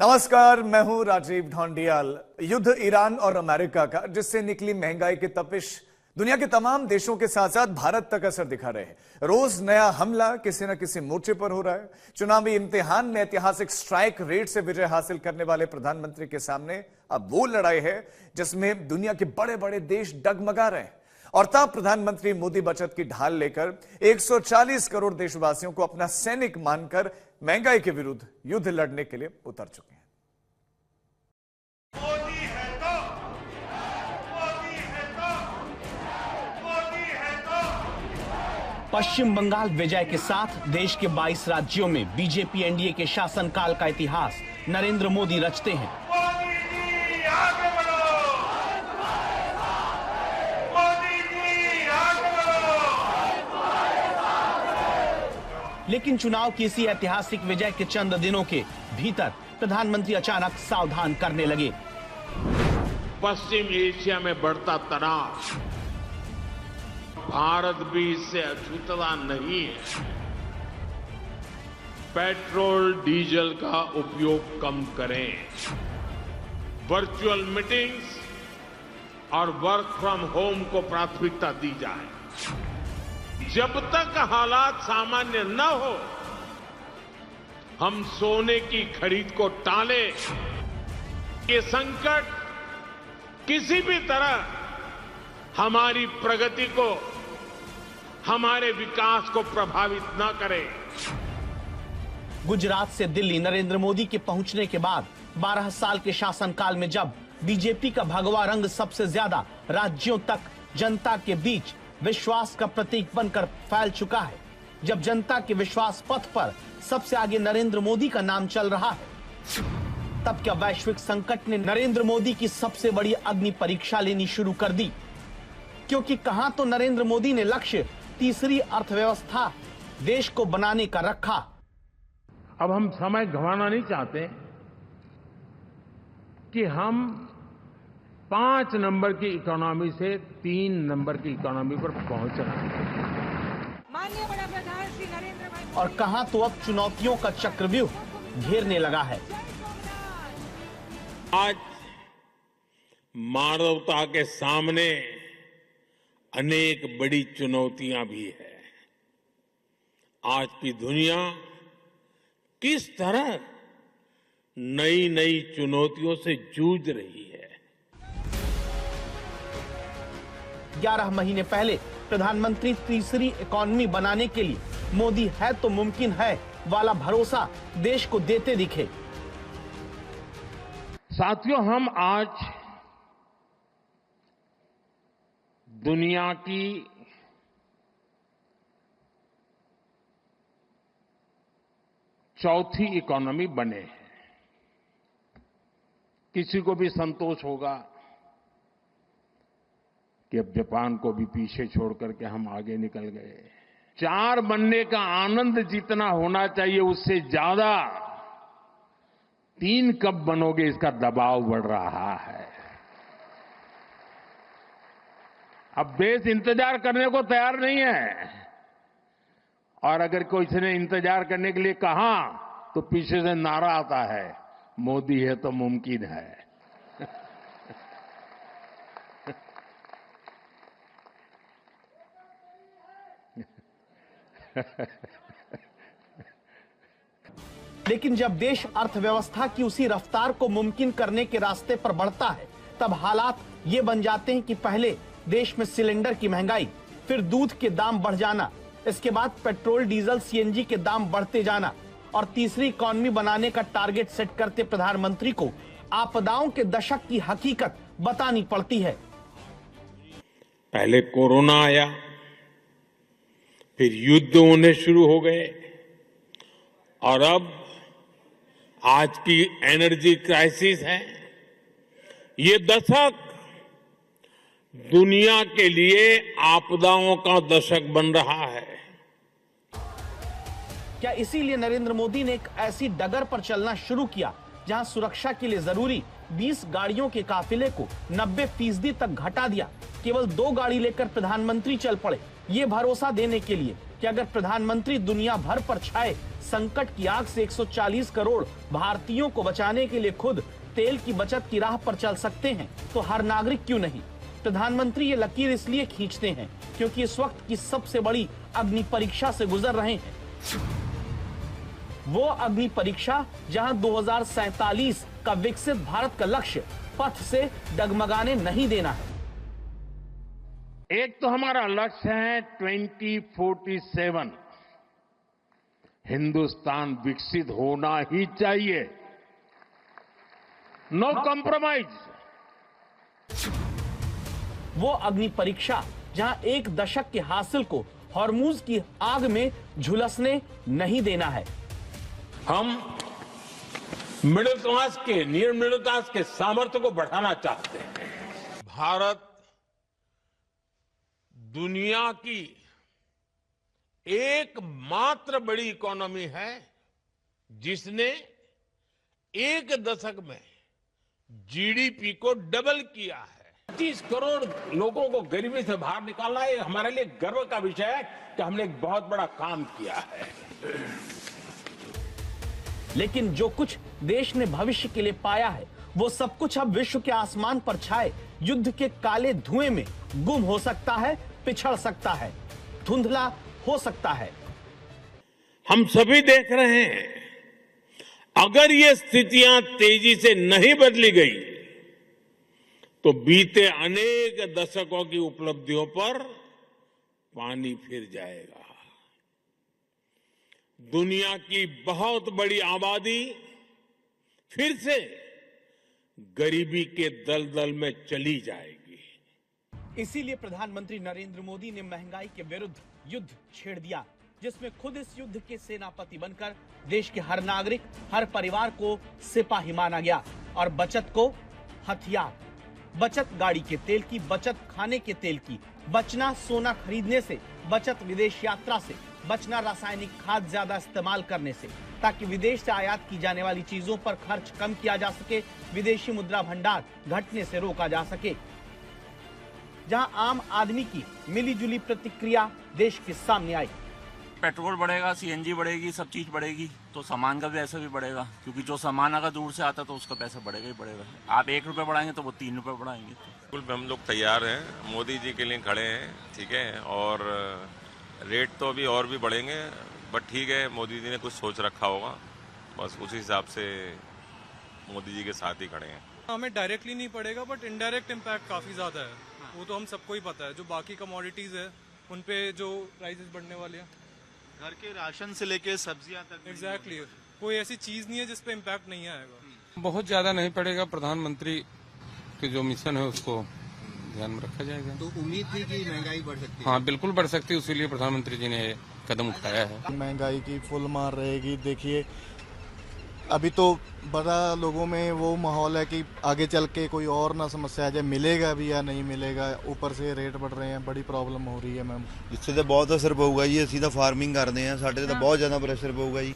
नमस्कार, मैं हूं राजीव ढोंडियाल। युद्ध ईरान और अमेरिका का, जिससे निकली महंगाई की तपिश दुनिया के तमाम देशों के साथ साथ भारत तक असर दिखा रहे हैं। रोज नया हमला किसी न किसी मोर्चे पर हो रहा है। चुनावी इम्तिहान में ऐतिहासिक स्ट्राइक रेट से विजय हासिल करने वाले प्रधानमंत्री के सामने अब वो लड़ाई है जिसमें दुनिया के बड़े बड़े देश डगमगा रहे हैं। और तब प्रधानमंत्री मोदी बचत की ढाल लेकर 140 करोड़ देशवासियों को अपना सैनिक मानकर महंगाई के विरुद्ध युद्ध लड़ने के लिए उतर चुके हैं। पश्चिम बंगाल विजय के साथ देश के 22 राज्यों में बीजेपी एनडीए के शासनकाल का इतिहास नरेंद्र मोदी रचते हैं। लेकिन चुनाव की इसी ऐतिहासिक विजय के चंद दिनों के भीतर प्रधानमंत्री अचानक सावधान करने लगे। पश्चिम एशिया में बढ़ता तनाव, भारत भी इससे अछूता नहीं है। पेट्रोल डीजल का उपयोग कम करें, वर्चुअल मीटिंग्स और वर्क फ्रॉम होम को प्राथमिकता दी जाए। जब तक हालात सामान्य न हो, हम सोने की खरीद को टालें। ये संकट किसी भी तरह हमारी प्रगति को, हमारे विकास को प्रभावित न करे। गुजरात से दिल्ली नरेंद्र मोदी के पहुंचने के बाद 12 साल के शासनकाल में जब बीजेपी का भगवा रंग सबसे ज्यादा राज्यों तक जनता के बीच विश्वास का प्रतीक बनकर फैल चुका है, जब जनता के विश्वास पथ पर सबसे आगे नरेंद्र मोदी का नाम चल रहा है, तब क्या वैश्विक संकट ने नरेंद्र मोदी की सबसे बड़ी अग्नि परीक्षा लेनी शुरू कर दी? क्योंकि कहां तो नरेंद्र मोदी ने लक्ष्य तीसरी अर्थव्यवस्था देश को बनाने का रखा। अब हम समय गंवाना नहीं चाहते कि हम 5 नंबर की इकोनॉमी से 3 नंबर की इकोनॉमी पर पहुंच रहे हैं। माननीय बड़ा प्रधान श्री नरेंद्र भाई। और कहां तो अब चुनौतियों का चक्रव्यूह घेरने लगा है। आज मानवता के सामने अनेक बड़ी चुनौतियां भी है। आज की दुनिया किस तरह नई नई चुनौतियों से जूझ रही है। 11 महीने पहले प्रधानमंत्री तीसरी इकोनॉमी बनाने के लिए मोदी है तो मुमकिन है वाला भरोसा देश को देते दिखे। साथियों, हम आज दुनिया की चौथी इकोनॉमी बने हैं। किसी को भी संतोष होगा कि अब जापान को भी पीछे छोड़ करके हम आगे निकल गए। 4 बनने का आनंद जितना होना चाहिए उससे ज्यादा 3 कब बनोगे इसका दबाव बढ़ रहा है। अब देश इंतजार करने को तैयार नहीं है, और अगर कोई ने इंतजार करने के लिए कहा तो पीछे से नारा आता है, मोदी है तो मुमकिन है। लेकिन जब देश अर्थव्यवस्था की उसी रफ्तार को मुमकिन करने के रास्ते पर बढ़ता है, तब हालात ये बन जाते हैं कि पहले देश में सिलेंडर की महंगाई, फिर दूध के दाम बढ़ जाना, इसके बाद पेट्रोल डीजल सीएनजी के दाम बढ़ते जाना, और तीसरी इकोनॉमी बनाने का टारगेट सेट करते प्रधानमंत्री को आपदाओं के दशक की हकीकत बतानी पड़ती है। पहले कोरोना आया, फिर युद्ध होने शुरू हो गए, और अब आज की एनर्जी क्राइसिस है। ये दशक दुनिया के लिए आपदाओं का दशक बन रहा है। क्या इसीलिए नरेंद्र मोदी ने एक ऐसी डगर पर चलना शुरू किया जहां सुरक्षा के लिए जरूरी 20 गाड़ियों के काफिले को 90% तक घटा दिया, केवल 2 गाड़ी लेकर प्रधानमंत्री चल पड़े? ये भरोसा देने के लिए कि अगर प्रधानमंत्री दुनिया भर पर छाए संकट की आग से 140 करोड़ भारतीयों को बचाने के लिए खुद तेल की बचत की राह पर चल सकते हैं, तो हर नागरिक क्यों नहीं। प्रधानमंत्री ये लकीर इसलिए खींचते हैं क्योंकि इस वक्त की सबसे बड़ी अग्नि परीक्षा से गुजर रहे हैं। वो अग्नि परीक्षा जहां 2047 का विकसित भारत का लक्ष्य पथ से डगमगाने नहीं देना है। एक तो हमारा लक्ष्य है 2047 हिंदुस्तान विकसित होना ही चाहिए, नो कॉम्प्रोमाइज। वो अग्नि परीक्षा जहां एक दशक के हासिल को हॉर्मूज की आग में झुलसने नहीं देना है। हम मिडिल क्लास के, नियर मिडिल क्लास के सामर्थ्य को बढ़ाना चाहते हैं। भारत दुनिया की एकमात्र बड़ी इकोनॉमी है जिसने एक दशक में जीडीपी को डबल किया है। 30 करोड़ लोगों को गरीबी से बाहर निकालना ये हमारे लिए गर्व का विषय है कि हमने एक बहुत बड़ा काम किया है। लेकिन जो कुछ देश ने भविष्य के लिए पाया है, वो सब कुछ अब विश्व के आसमान पर छाए युद्ध के काले धुएं में गुम हो सकता है, पिछड़ सकता है, धुंधला हो सकता है। हम सभी देख रहे हैं, अगर ये स्थितियां तेजी से नहीं बदली गई तो बीते अनेक दशकों की उपलब्धियों पर पानी फिर जाएगा। दुनिया की बहुत बड़ी आबादी फिर से गरीबी के दलदल में चली जाएगी। इसीलिए प्रधानमंत्री नरेंद्र मोदी ने महंगाई के विरुद्ध युद्ध छेड़ दिया, जिसमें खुद इस युद्ध के सेनापति बनकर देश के हर नागरिक, हर परिवार को सिपाही माना गया और बचत को हथियार। बचत गाड़ी के तेल की, बचत खाने के तेल की, बचना सोना खरीदने से, बचत विदेश यात्रा से, बचना रासायनिक खाद ज्यादा इस्तेमाल करने से, ताकि विदेश से आयात की जाने वाली चीजों पर खर्च कम किया जा सके, विदेशी मुद्रा भंडार घटने से रोका जा सके। जहां आम आदमी की मिलीजुली प्रतिक्रिया देश के सामने आई। पेट्रोल बढ़ेगा, सीएनजी बढ़ेगी, सब चीज बढ़ेगी, तो सामान का भी ऐसा भी बढ़ेगा, क्योंकि जो सामान अगर दूर से आता तो उसका पैसा बढ़ेगा ही बढ़ेगा। आप 1 रुपये बढ़ाएंगे तो वो 3 रुपये बढ़ाएंगे। बिल्कुल हम लोग तैयार हैं, मोदी जी के लिए खड़े हैं, ठीक है। और रेट तो अभी और भी बढ़ेंगे, बट ठीक है, मोदी जी ने कुछ सोच रखा होगा, बस उसी हिसाब से मोदी जी के साथ ही खड़े हैं। हमें डायरेक्टली नहीं पड़ेगा, बट इनडायरेक्ट इम्पैक्ट काफ़ी ज़्यादा है। वो तो हम सबको ही पता है। जो बाकी कमोडिटीज़ है उन पे जो प्राइसेस बढ़ने वाले हैं, घर के राशन से लेके सब्जियां तक। एग्जैक्टली कोई ऐसी चीज़ नहीं है जिस पे इम्पैक्ट नहीं आएगा। बहुत ज़्यादा नहीं पड़ेगा। प्रधानमंत्री के जो मिशन है उसको ध्यान में रखा जाएगा। तो उम्मीद थी कि महंगाई बढ़ सकती है। हाँ, बिल्कुल बढ़ सकती है, इसीलिए प्रधानमंत्री जी ने कदम उठाया है। महंगाई की फुल मार रहेगी। देखिए अभी तो बड़ा लोगों में वो माहौल है कि आगे चल के कोई और ना समस्या आ जाए, मिलेगा भी या नहीं मिलेगा। ऊपर से रेट बढ़ रहे हैं, बड़ी प्रॉब्लम हो रही है मैम। इससे तो बहुत असर पऊगा जी। ਅਸੀਂ ਤਾਂ ਫਾਰਮਿੰਗ ਕਰਦੇ हैं, ਸਾਡੇ ਤੇ बहुत ज्यादा प्रेशर पऊगा जी।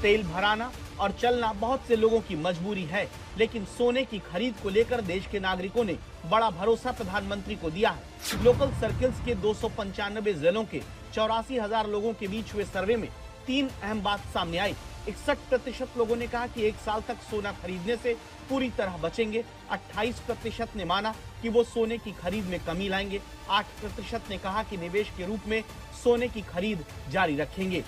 तेल भराना और चलना बहुत से लोगों की मजबूरी है, लेकिन सोने की खरीद को लेकर देश के नागरिकों ने बड़ा भरोसा प्रधानमंत्री को दिया है। लोकल सर्किल्स के 295 जिलों के 84,000 लोगों के बीच हुए सर्वे में 3 अहम बात सामने आई। 61% लोगों ने कहा कि 1 साल तक सोना खरीदने से पूरी तरह बचेंगे। 28% ने माना कि वो सोने की खरीद में कमी लाएंगे। 8% ने कहा कि निवेश के रूप में सोने की खरीद जारी रखेंगे।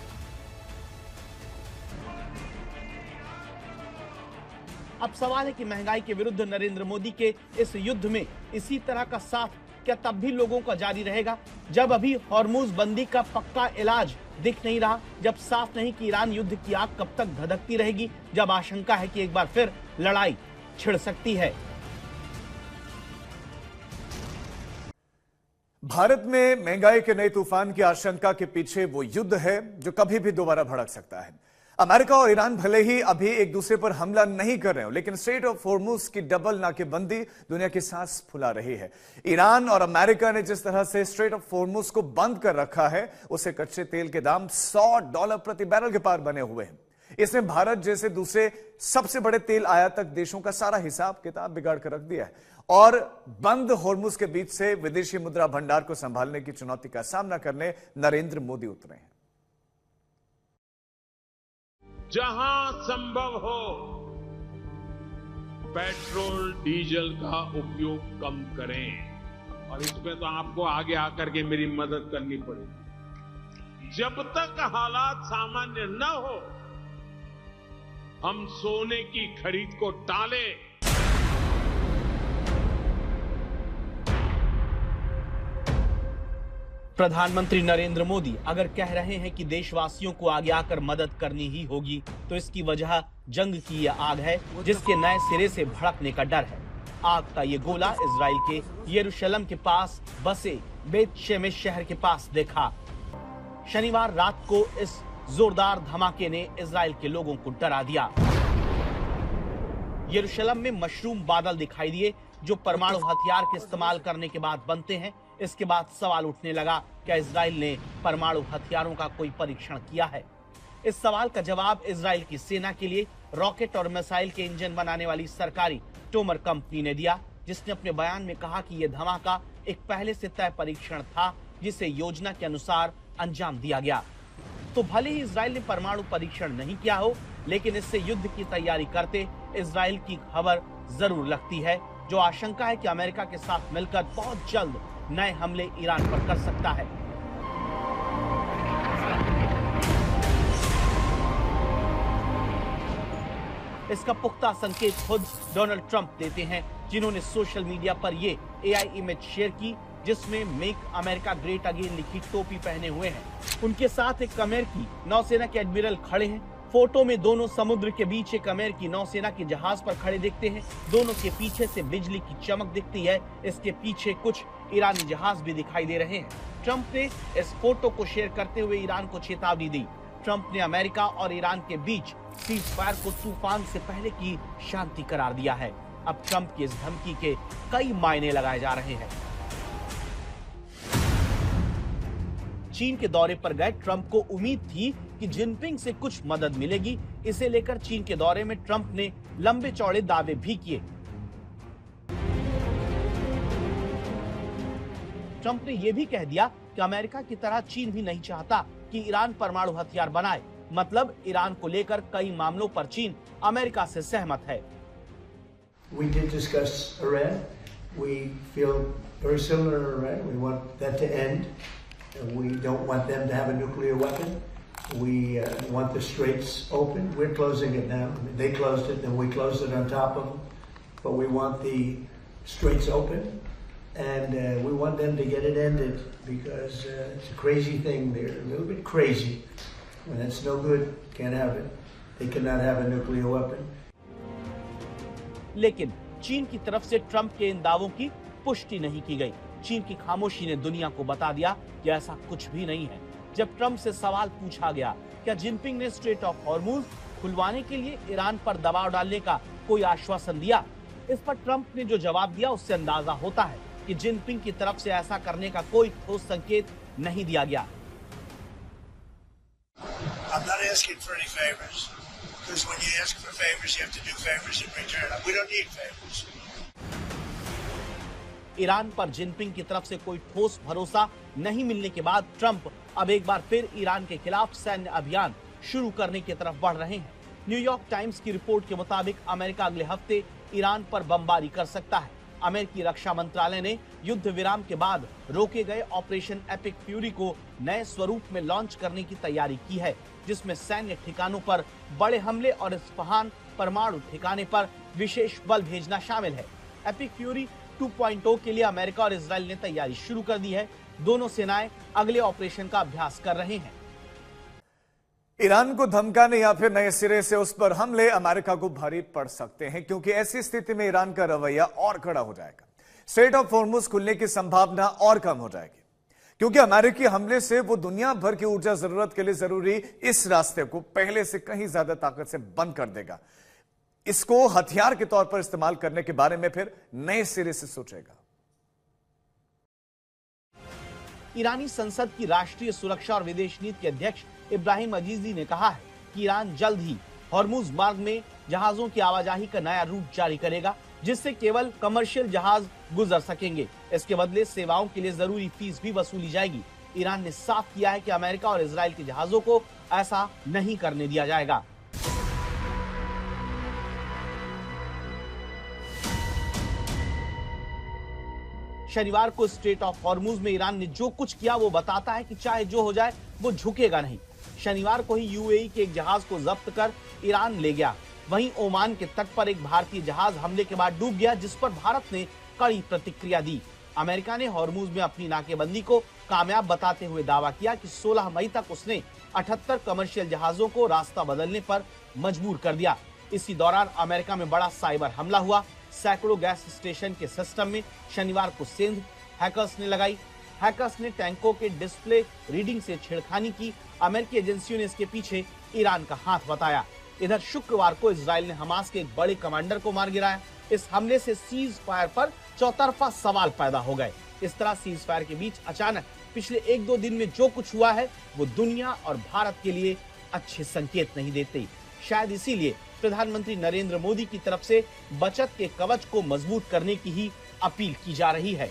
अब सवाल है कि महंगाई के विरुद्ध नरेंद्र मोदी के इस युद्ध में इसी तरह का साथ क्या तब भी लोगों का जारी रहेगा, जब अभी हॉर्मुज बंदी का पक्का इलाज दिख नहीं रहा, जब साफ नहीं कि ईरान युद्ध की आग कब तक धधकती रहेगी, जब आशंका है कि एक बार फिर लड़ाई छिड़ सकती है। भारत में महंगाई के नए तूफान की आशंका के पीछे वो युद्ध है जो कभी भी दोबारा भड़क सकता है। अमेरिका और ईरान भले ही अभी एक दूसरे पर हमला नहीं कर रहे हो, लेकिन स्ट्रेट ऑफ हॉर्मुज की डबल नाकेबंदी दुनिया की सांस फुला रही है। ईरान और अमेरिका ने जिस तरह से स्ट्रेट ऑफ हॉर्मुज को बंद कर रखा है, उससे कच्चे तेल के दाम $100 प्रति बैरल के पार बने हुए हैं। इसने भारत जैसे दूसरे सबसे बड़े तेल आयातक देशों का सारा हिसाब किताब बिगाड़ कर रख दिया है और बंद होर्मुज के बीच से विदेशी मुद्रा भंडार को संभालने की चुनौती का सामना करने नरेंद्र मोदी उतरे हैं। जहां संभव हो पेट्रोल डीजल का उपयोग कम करें और इसमें तो आपको आगे आकर के मेरी मदद करनी पड़ेगी। जब तक हालात सामान्य न हो हम सोने की खरीद को टालें। प्रधानमंत्री नरेंद्र मोदी अगर कह रहे हैं कि देशवासियों को आगे आकर मदद करनी ही होगी, तो इसकी वजह जंग की यह आग है जिसके नए सिरे से भड़कने का डर है। आग का ये गोला इजराइल के यरूशलेम के पास बसे बेत शेमेश शहर के पास देखा। शनिवार रात को इस जोरदार धमाके ने इजराइल के लोगों को डरा दिया। यरूशलेम में मशरूम बादल दिखाई दिए जो परमाणु हथियार के इस्तेमाल करने के बाद बनते हैं। इसके बाद सवाल उठने लगा, क्या इजराइल ने परमाणु हथियारों का कोई परीक्षण किया है? इस सवाल का जवाब इजराइल की सेना के लिए रॉकेट और मिसाइल के इंजन बनाने वाली सरकारी टोमर कंपनी ने दिया, जिसने अपने बयान में कहा कि यह धमाका एक पहले से तय परीक्षण था जिसे योजना के अनुसार अंजाम दिया गया। तो भले ही इजराइल ने परमाणु परीक्षण नहीं किया हो, लेकिन इससे युद्ध की तैयारी करते इजराइल की खबर जरूर लगती है, जो आशंका है कि अमेरिका के साथ मिलकर बहुत जल्द नए हमले ईरान पर कर सकता है। इसका पुख्ता संकेत खुद डोनाल्ड ट्रंप देते हैं, जिन्होंने सोशल मीडिया पर ये एआई इमेज शेयर की जिसमें मेक अमेरिका ग्रेट अगेन लिखी टोपी पहने हुए हैं। उनके साथ एक अमेरिकी नौसेना के एडमिरल खड़े हैं। फोटो में दोनों समुद्र के बीच एक अमेरिकी नौसेना के जहाज पर खड़े दिखते हैं। दोनों के पीछे से बिजली की चमक दिखती है। इसके पीछे कुछ ईरानी जहाज भी दिखाई दे रहे हैं। ट्रंप ने इस फोटो को शेयर करते हुए ईरान को चेतावनी दी। ट्रंप ने अमेरिका और ईरान के बीच सीज फायर को तूफान से पहले की शांति करार दिया है। अब ट्रंप की इस धमकी के कई मायने लगाए जा रहे हैं। चीन के दौरे पर गए ट्रंप को उम्मीद थी कि जिनपिंग से कुछ मदद मिलेगी। इसे लेकर चीन के दौरे में ट्रंप ने लंबे चौड़े दावे भी किए। ट्रंप ने यह भी कह दिया कि अमेरिका की तरह चीन भी नहीं चाहता कि ईरान परमाणु हथियार बनाए। मतलब ईरान को लेकर कई मामलों पर चीन अमेरिका से सहमत है। We did discuss Iran. We feel very similar to Iran. We want that to end. We don't want them to have a nuclear weapon. We want the straits open. We're closing it now. They closed it, then we closed it on top of them. But we want the straits open, and we want them to get it ended because it's a crazy thing. They're a little bit crazy, and that's no good. Can't have it. They cannot have a nuclear weapon. लेकिन चीन की तरफ से Trump के इन दावों की पुष्टि नहीं की गई। चीन की खामोशी ने दुनिया को बता दिया कि ऐसा कुछ भी नहीं है। जब ट्रंप से सवाल पूछा गया, क्या जिनपिंग ने स्ट्रेट ऑफ हॉर्मुज खुलवाने के लिए ईरान पर दबाव डालने का कोई आश्वासन दिया? इस पर ट्रंप ने जो जवाब दिया उससे अंदाजा होता है कि जिनपिंग की तरफ से ऐसा करने का कोई ठोस संकेत नहीं दिया गया। I'm not asking for any favors. Because when you ask for favors, you have to do favors in return. We don't need favors. Iran पर जिनपिंग की तरफ से कोई ठोस भरोसा नहीं मिलने के बाद ट्रंप अब एक बार फिर ईरान के खिलाफ सैन्य अभियान शुरू करने की तरफ बढ़ रहे हैं। न्यूयॉर्क टाइम्स की रिपोर्ट के मुताबिक अमेरिका अगले हफ्ते ईरान पर बमबारी कर सकता है। अमेरिकी रक्षा मंत्रालय ने युद्ध विराम के बाद रोके गए ऑपरेशन एपिक फ्यूरी को नए स्वरूप में लॉन्च करने की तैयारी की है, जिसमें सैन्य ठिकानों पर बड़े हमले और इस्फहान परमाणु ठिकाने पर विशेष बल भेजना शामिल है। एपिक फ्यूरी 2.0 के लिए अमेरिका और इजराइल ने तैयारी शुरू कर दी है। दोनों सेनाएं अगले ऑपरेशन का अभ्यास कर रहे हैं। ईरान को धमकाने या फिर नए सिरे से उस पर हमले अमेरिका को भारी पड़ सकते हैं, क्योंकि ऐसी स्थिति में ईरान का रवैया और कड़ा हो जाएगा। स्ट्रेट ऑफ हॉर्मुज खुलने की संभावना और कम हो जाएगी, क्योंकि अमेरिकी हमले से वो दुनिया भर की ऊर्जा जरूरत के लिए जरूरी इस रास्ते को पहले से कहीं ज्यादा ताकत से बंद कर देगा। इसको हथियार के तौर पर इस्तेमाल करने के बारे में फिर नए सिरे से सोचेगा। ईरानी संसद की राष्ट्रीय सुरक्षा और विदेश नीति के अध्यक्ष इब्राहिम अजीजी ने कहा है कि ईरान जल्द ही हॉर्मुज मार्ग में जहाजों की आवाजाही का नया रूट जारी करेगा, जिससे केवल कमर्शियल जहाज गुजर सकेंगे। इसके बदले सेवाओं के लिए जरूरी फीस भी वसूली जाएगी। ईरान ने साफ किया है कि अमेरिका और इजराइल के जहाजों को ऐसा नहीं करने दिया जाएगा। शनिवार को स्ट्रेट ऑफ हॉर्मुज में ईरान ने जो कुछ किया वो बताता है कि चाहे जो हो जाए वो झुकेगा नहीं। शनिवार को ही यूएई के एक जहाज को जब्त कर ईरान ले गया। वहीं ओमान के तट पर एक भारतीय जहाज हमले के बाद डूब गया, जिस पर भारत ने कड़ी प्रतिक्रिया दी। अमेरिका ने हॉर्मुज में अपनी नाकेबंदी को कामयाब बताते हुए दावा किया कि 16 मई तक उसने 78 कमर्शियल जहाजों को रास्ता बदलने पर मजबूर कर दिया। इसी दौरान अमेरिका में बड़ा साइबर हमला हुआ। सैकड़ों गैस स्टेशन के सिस्टम में शनिवार को सेंध हैकर्स ने लगाई। हैकर्स ने टैंकों के डिस्प्ले रीडिंग से छेड़खानी की। अमेरिकी एजेंसियों ने इसके पीछे ईरान का हाथ बताया। इधर शुक्रवार को इजराइल ने हमास के एक बड़े कमांडर को मार गिराया। इस हमले से सीज फायर पर चौतरफा सवाल पैदा हो गए। इस तरह सीज फायर के बीच अचानक पिछले 1-2 दिन में जो कुछ हुआ है वो दुनिया और भारत के लिए अच्छे संकेत नहीं देते। शायद इसीलिए प्रधानमंत्री नरेंद्र मोदी की तरफ से बचत के कवच को मजबूत करने की ही अपील की जा रही है।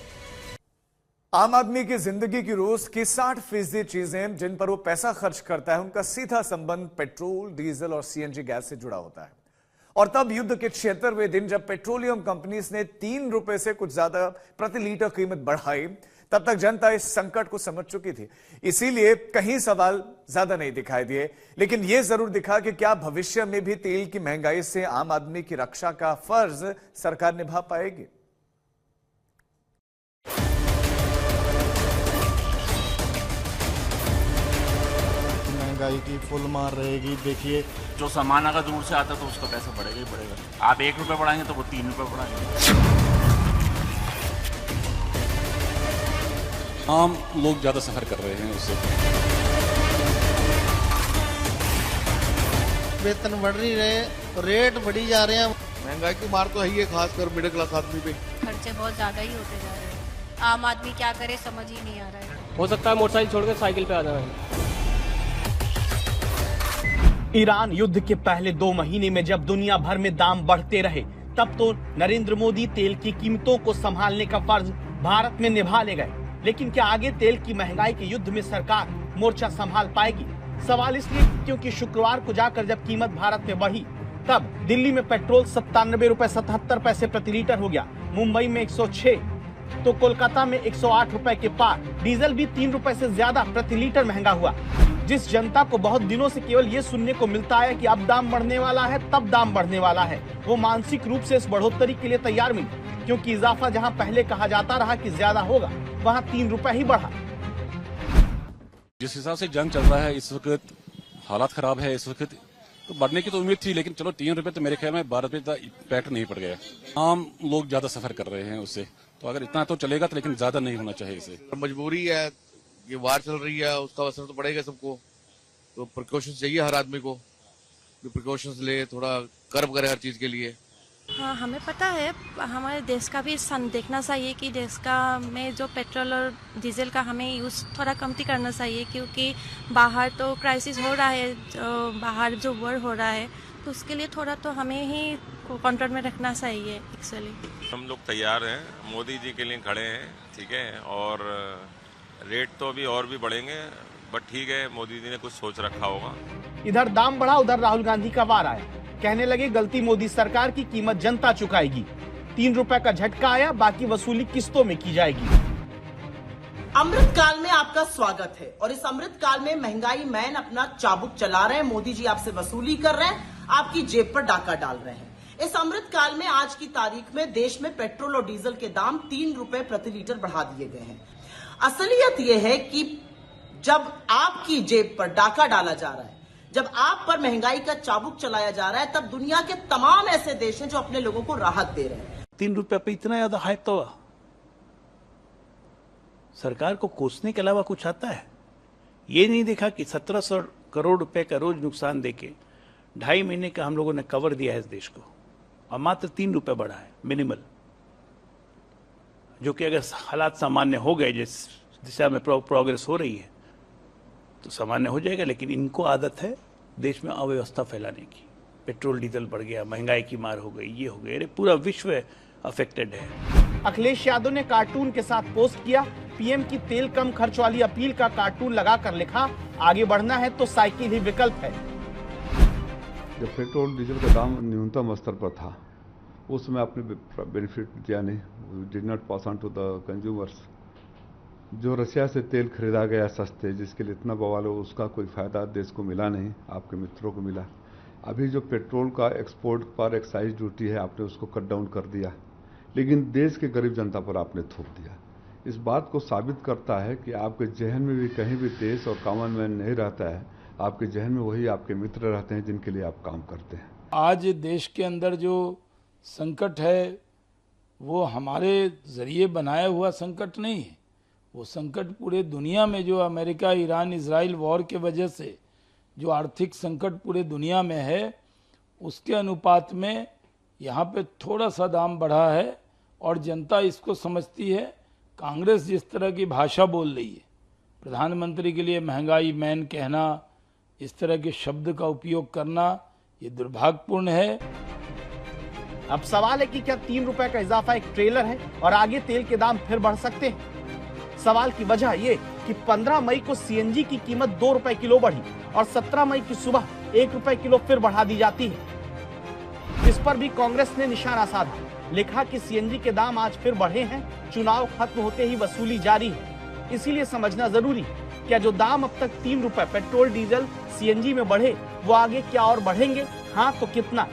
आम आदमी की जिंदगी की रोज की 60% चीजें जिन पर वो पैसा खर्च करता है, उनका सीधा संबंध पेट्रोल, डीजल और सीएनजी गैस से जुड़ा होता है। और तब युद्ध के 76वें दिन जब पेट्रोलियम कंपनीज ने 3 रुपए से कुछ ज्यादा प्रति लीटर कीमत बढ़ाई, तब तक जनता इस संकट को समझ चुकी थी। इसीलिए कहीं सवाल ज्यादा नहीं दिखाई दिए, लेकिन यह जरूर दिखा कि क्या भविष्य में भी तेल की महंगाई से आम आदमी की रक्षा का फर्ज सरकार निभा पाएगी। महंगाई की फुल मार रहेगी। देखिए, जो सामान अगर दूर से आता तो उसका पैसा बढ़ेगा ही बढ़ेगा। आप 1 रुपये बढ़ाएंगे तो वो 3 रुपये बढ़ाएंगे। आम लोग ज्यादा सफर कर रहे हैं उससे। वेतन बढ़ नहीं रहे, रेट बढ़ी जा रहे हैं। महंगाई की मार तो है ही है, खासकर मिडिल क्लास आदमी पे। खर्चे बहुत ज्यादा ही होते जा रहे हैं। आम आदमी क्या करे समझ ही नहीं आ रहा है। हो सकता है मोटरसाइकिल छोड़कर साइकिल पे आ जाए। ईरान युद्ध के पहले 2 महीने में जब दुनिया भर में दाम बढ़ते रहे, तब तो नरेंद्र मोदी तेल की कीमतों को संभालने का फर्ज भारत में निभा ले गए। लेकिन क्या आगे तेल की महंगाई के युद्ध में सरकार मोर्चा संभाल पाएगी? सवाल इसलिए क्योंकि शुक्रवार को जाकर जब कीमत भारत में बढ़ी, तब दिल्ली में पेट्रोल 97 रुपए 77 पैसे प्रति लीटर हो गया, मुंबई में 106, तो कोलकाता में 108 रुपए के पार। डीजल भी 3 रुपए से ज्यादा प्रति लीटर महंगा हुआ। जिस जनता को बहुत दिनों से केवल ये सुनने को मिलता है कि अब दाम बढ़ने वाला है, तब दाम बढ़ने वाला है, वो मानसिक रूप से इस बढ़ोतरी के लिए तैयार मिली, क्योंकि इजाफा जहां पहले कहा जाता रहा कि ज्यादा होगा, वहां 3 रुपए ही बढ़ा। जिस हिसाब से जंग चल रहा है इस वक्त, हालात खराब है इस वक्त, तो बढ़ने की तो उम्मीद थी, लेकिन चलो 3 रुपए तो मेरे ख्याल में 12 रुपए का इम्पैक्ट नहीं पड़ गया। आम लोग ज्यादा सफर कर रहे हैं उससे, तो अगर इतना तो चलेगा तो, लेकिन ज्यादा नहीं होना चाहिए इसे। मजबूरी है, ये वार चल रही है, उसका असर तो पड़ेगा सबको, तो प्रिकॉशंस चाहिए हर आदमी को, प्रिकॉशंस ले, थोड़ा कर्व करे हर चीज के लिए। हाँ, हमें पता है, हमारे देश का भी देखना चाहिए कि देश का में जो पेट्रोल और डीजल का हमें यूज़ थोड़ा कमती करना चाहिए, क्योंकि बाहर तो क्राइसिस हो रहा है, बाहर जो वॉर हो रहा है, तो उसके लिए थोड़ा तो हमें ही कंट्रोल में रखना चाहिए एक्चुअली। हम लोग तैयार हैं, मोदी जी के लिए खड़े हैं, ठीक है, और रेट तो अभी और भी बढ़ेंगे, बट ठीक है, मोदी जी ने कुछ सोच रखा होगा। इधर दाम बढ़ा, उधर राहुल गांधी का वार आया, कहने लगे गलती मोदी सरकार की, कीमत जनता चुकाएगी। 3 रुपए का झटका आया, बाकी वसूली किस्तों में की जाएगी। अमृत काल में आपका स्वागत है, और इस अमृत काल में महंगाई मैन अपना चाबुक चला रहे हैं। मोदी जी आपसे वसूली कर रहे हैं, आपकी जेब पर डाका डाल रहे हैं। इस अमृत काल में आज की तारीख में देश में पेट्रोल और डीजल के दाम 3 रुपए प्रति लीटर बढ़ा दिए गए हैं। असलियत यह है कि जब आपकी जेब पर डाका डाला जा रहा है, जब आप पर महंगाई का चाबुक चलाया जा रहा है, तब दुनिया के तमाम ऐसे देश हैं जो अपने लोगों को राहत दे रहे हैं। 3 रुपए पे इतना ज्यादा हाइप तो सरकार को कोसने के अलावा कुछ आता है? ये नहीं देखा कि 1700 करोड़ रुपए का रोज नुकसान देके 2.5 महीने का हम लोगों ने कवर दिया है इस देश को, और मात्र 3 रुपए बढ़ा है मिनिमल, जो कि अगर हालात सामान्य हो गए, जिस दिशा में प्रोग्रेस हो रही है, तो सामान्य हो जाएगा। लेकिन इनको आदत है देश में अव्यवस्था फैलाने की। पेट्रोल डीजल बढ़ गया, महंगाई की मार हो गई, ये हो गई, अरे पूरा विश्व अफेक्टेड है। अखिलेश यादव ने कार्टून के साथ पोस्ट किया, पीएम की तेल कम खर्च वाली अपील का कार्टून लगाकर लिखा, आगे बढ़ना है तो साइकिल ही विकल्प है। जब पेट्रोल डीजल का दाम न्यूनतम स्तर पर था उसमें आपने बेनिफिट दिया नहीं, did not pass on to the consumers. जो रशिया से तेल खरीदा गया सस्ते, जिसके लिए इतना बवाल हो, उसका कोई फायदा देश को मिला नहीं, आपके मित्रों को मिला। अभी जो पेट्रोल का एक्सपोर्ट पर एक्साइज ड्यूटी है आपने उसको कट डाउन कर दिया, लेकिन देश के गरीब जनता पर आपने थोप दिया। इस बात को साबित करता है कि आपके जहन में भी कहीं भी देश और कॉमन मैन नहीं रहता है, आपके जहन में वही आपके मित्र रहते हैं जिनके लिए आप काम करते हैं। आज देश के अंदर जो संकट है वो हमारे जरिए बनाया हुआ संकट नहीं है, वो संकट पूरे दुनिया में जो अमेरिका, ईरान, इजराइल वॉर के वजह से जो आर्थिक संकट पूरे दुनिया में है, उसके अनुपात में यहाँ पे थोड़ा सा दाम बढ़ा है और जनता इसको समझती है। कांग्रेस जिस तरह की भाषा बोल रही है, प्रधानमंत्री के लिए महंगाई मैन कहना, इस तरह के शब्द का उपयोग करना, ये दुर्भाग्यपूर्ण है। अब सवाल है कि क्या 3 रुपए का इजाफा एक ट्रेलर है और आगे तेल के दाम फिर बढ़ सकते हैं? सवाल की वजह ये कि 15 मई को सीएनजी की कीमत 2 रुपए किलो बढ़ी और 17 मई की सुबह 1 रुपए किलो फिर बढ़ा दी जाती है। इस पर भी कांग्रेस ने निशाना साधा, लिखा कि सीएनजी के दाम आज फिर बढ़े हैं, चुनाव खत्म होते ही वसूली जारी है। इसीलिए समझना जरूरी है, क्या जो दाम अब तक 3 रुपए पेट्रोल डीजल सीएनजी में बढ़े वो आगे क्या और बढ़ेंगे? हाँ तो कितना?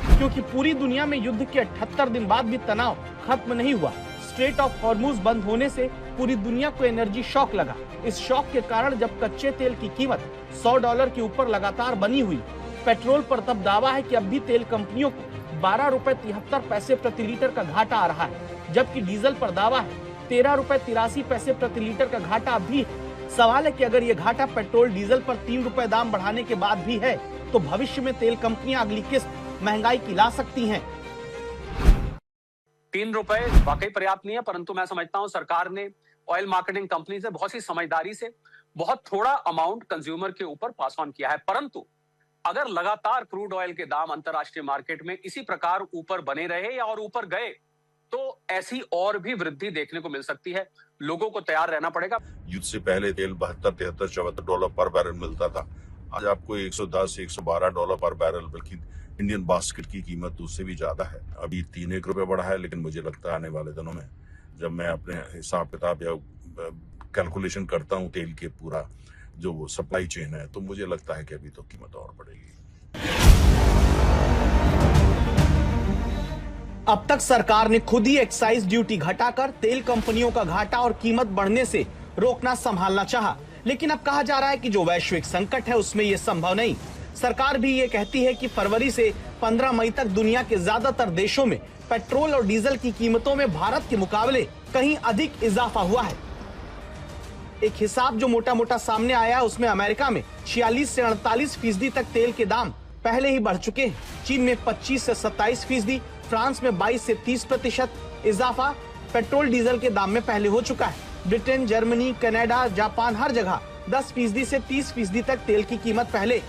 क्योंकि पूरी दुनिया में युद्ध के 78 दिन बाद भी तनाव खत्म नहीं हुआ। स्ट्रेट ऑफ हॉर्मुज बंद होने से पूरी दुनिया को एनर्जी शॉक लगा। इस शॉक के कारण जब कच्चे तेल की कीमत $100 के ऊपर लगातार बनी हुई, पेट्रोल पर तब दावा है कि अब भी तेल कंपनियों को 12 रुपए 73 पैसे प्रति लीटर का घाटा आ रहा है, जबकि डीजल पर दावा है 13 रुपए 83 पैसे प्रति लीटर का घाटा भी है। सवाल है कि अगर ये घाटा पेट्रोल डीजल पर 3 रुपए दाम बढ़ाने के बाद भी है, तो भविष्य में तेल कंपनियां अगली किस्त महंगाई की ला सकती हैं। 3 रुपए वाकई पर्याप्त नहीं है, परंतु मैं समझता हूं सरकार ने ऑयल मार्केटिंग कंपनी से बहुत सी समझदारी से बहुत थोड़ा अमाउंट कंज्यूमर के ऊपर पास ऑन किया है। परंतु अगर लगातार क्रूड ऑयल के दाम अंतरराष्ट्रीय मार्केट में इसी प्रकार ऊपर बने रहे या और ऊपर गए, तो ऐसी और भी वृद्धि देखने को मिल सकती है। लोगों को तैयार रहना पड़ेगा। युद्ध से पहले तेल 72, 73, 74 डॉलर पर बैरल मिलता था, आज आपको 110, 112 डॉलर पर बैरल, बल्कि इंडियन बास्केट की कीमत उससे भी ज्यादा है। अभी 3-1 रुपए बढ़ा है, लेकिन मुझे लगता है आने वाले दिनों में जब मैं अपने हिसाब किताब या कैलकुलेशन करता हूं तेल के पूरा जो सप्लाई चेन है, तो मुझे लगता है कि अभी तो कीमत और बढ़ेगी। अब तक सरकार ने खुद ही एक्साइज ड्यूटी घटाकर तेल कंपनियों का घाटा और कीमत बढ़ने से रोकना संभालना चाहा, लेकिन अब कहा जा रहा है कि जो वैश्विक संकट है उसमें यह संभव नहीं। सरकार भी ये कहती है कि फरवरी से 15 मई तक दुनिया के ज्यादातर देशों में पेट्रोल और डीजल की कीमतों में भारत के मुकाबले कहीं अधिक इजाफा हुआ है। एक हिसाब जो मोटा मोटा सामने आया है उसमें अमेरिका में 46 से 48% तक तेल के दाम पहले ही बढ़ चुके हैं। चीन में 25 से 27%, फ्रांस में 22 से 30% इजाफा पेट्रोल डीजल के दाम में पहले हो चुका है। ब्रिटेन, जर्मनी, कनाडा, जापान, हर जगह 10% से 30% तक तेल की कीमत पहले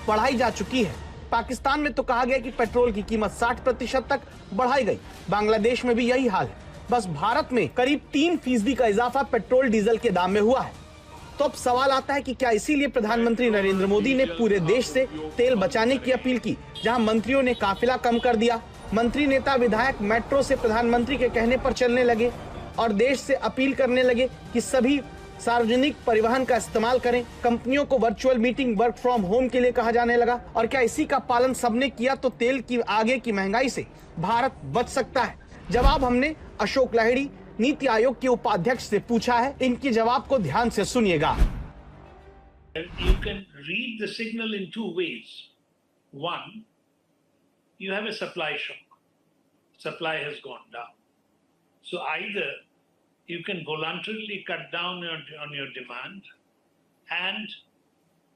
बढ़ाई जा चुकी है। पाकिस्तान में तो कहा गया कि पेट्रोल की कीमत 60% तक बढ़ाई गई। बांग्लादेश में भी यही हाल है। बस भारत में करीब 3% का इजाफा पेट्रोल डीजल के दाम में हुआ है। तो अब सवाल आता है कि क्या इसीलिए प्रधानमंत्री नरेंद्र मोदी ने पूरे देश से तेल बचाने की अपील की, जहां मंत्रियों ने काफिला कम कर दिया। मंत्री, नेता, विधायक मेट्रो से प्रधानमंत्री के कहने पर चलने लगे और देश से अपील करने लगे कि सभी सार्वजनिक परिवहन का इस्तेमाल करें। कंपनियों को virtual meeting, work from home के लिए कहा जाने लगा। और क्या इसी का पालन सबने किया तो तेल की आगे की महंगाई से भारत बच सकता है? जवाब हमने अशोक लाहिड़ी, नीति आयोग के उपाध्यक्ष से पूछा है। इनके जवाब को ध्यान से सुनिएगा। You can read the signal in two ways. One, you have a supply shock. Supply has gone down. So either you can voluntarily cut down on your demand and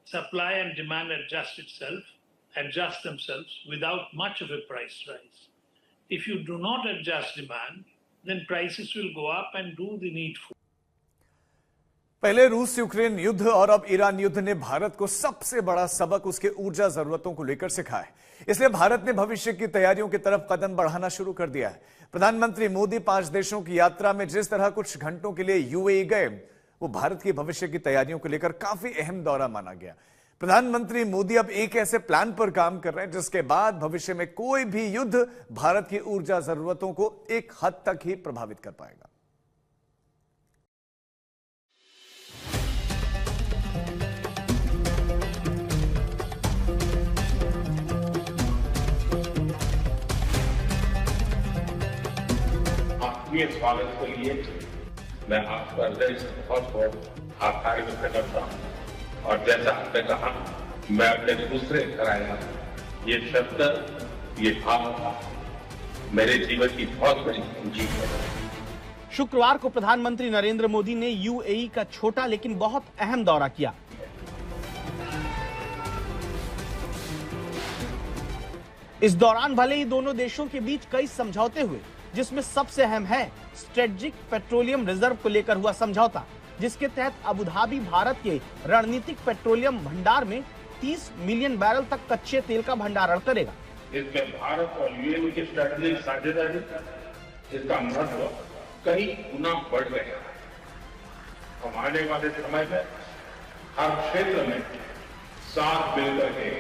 supply and demand adjust themselves without much of a price rise. If you do not adjust demand, then prices will go up and do the needful. पहले रूस Ukraine युद्ध और अब Iran युद्ध ने भारत को सबसे बड़ा सबक उसके ऊर्जा जरूरतों को लेकर सिखाया है। इसलिए भारत ने भविष्य की तैयारियों की तरफ कदम बढ़ाना शुरू कर दिया है। प्रधानमंत्री मोदी 5 देशों की यात्रा में जिस तरह कुछ घंटों के लिए यूएई गए, वो भारत की भविष्य की तैयारियों को लेकर काफी अहम दौरा माना गया। प्रधानमंत्री मोदी अब एक ऐसे प्लान पर काम कर रहे हैं जिसके बाद भविष्य में कोई भी युद्ध भारत की ऊर्जा जरूरतों को एक हद तक ही प्रभावित कर पाएगा। आपके स्वागत के लिए मैं आपका हृदय से बहुत आभार व्यक्त करता हूं। और जैसा आपने कहा, मैं अपने दूसरे घर आया, ये शब्द, ये भाव मेरे जीवन की बहुत बड़ी पूंजी है। शुक्रवार को प्रधानमंत्री नरेंद्र मोदी ने यूएई का छोटा लेकिन बहुत अहम दौरा किया। इस दौरान भले ही दोनों देशों के बीच कई समझौते हुए, जिसमें सबसे अहम है स्ट्रेटेजिक पेट्रोलियम रिजर्व को लेकर हुआ समझौता, जिसके तहत अबू धाबी भारत के रणनीतिक पेट्रोलियम भंडार में 30 मिलियन बैरल तक कच्चे तेल का भंडारण करेगा। इसमें भारत और यूएई की स्ट्रेटेजिक साझेदारी, इसका महत्व कई गुना बढ़ गया है। हम आने वाले समय में हर क्षेत्र में साथ मिलकर के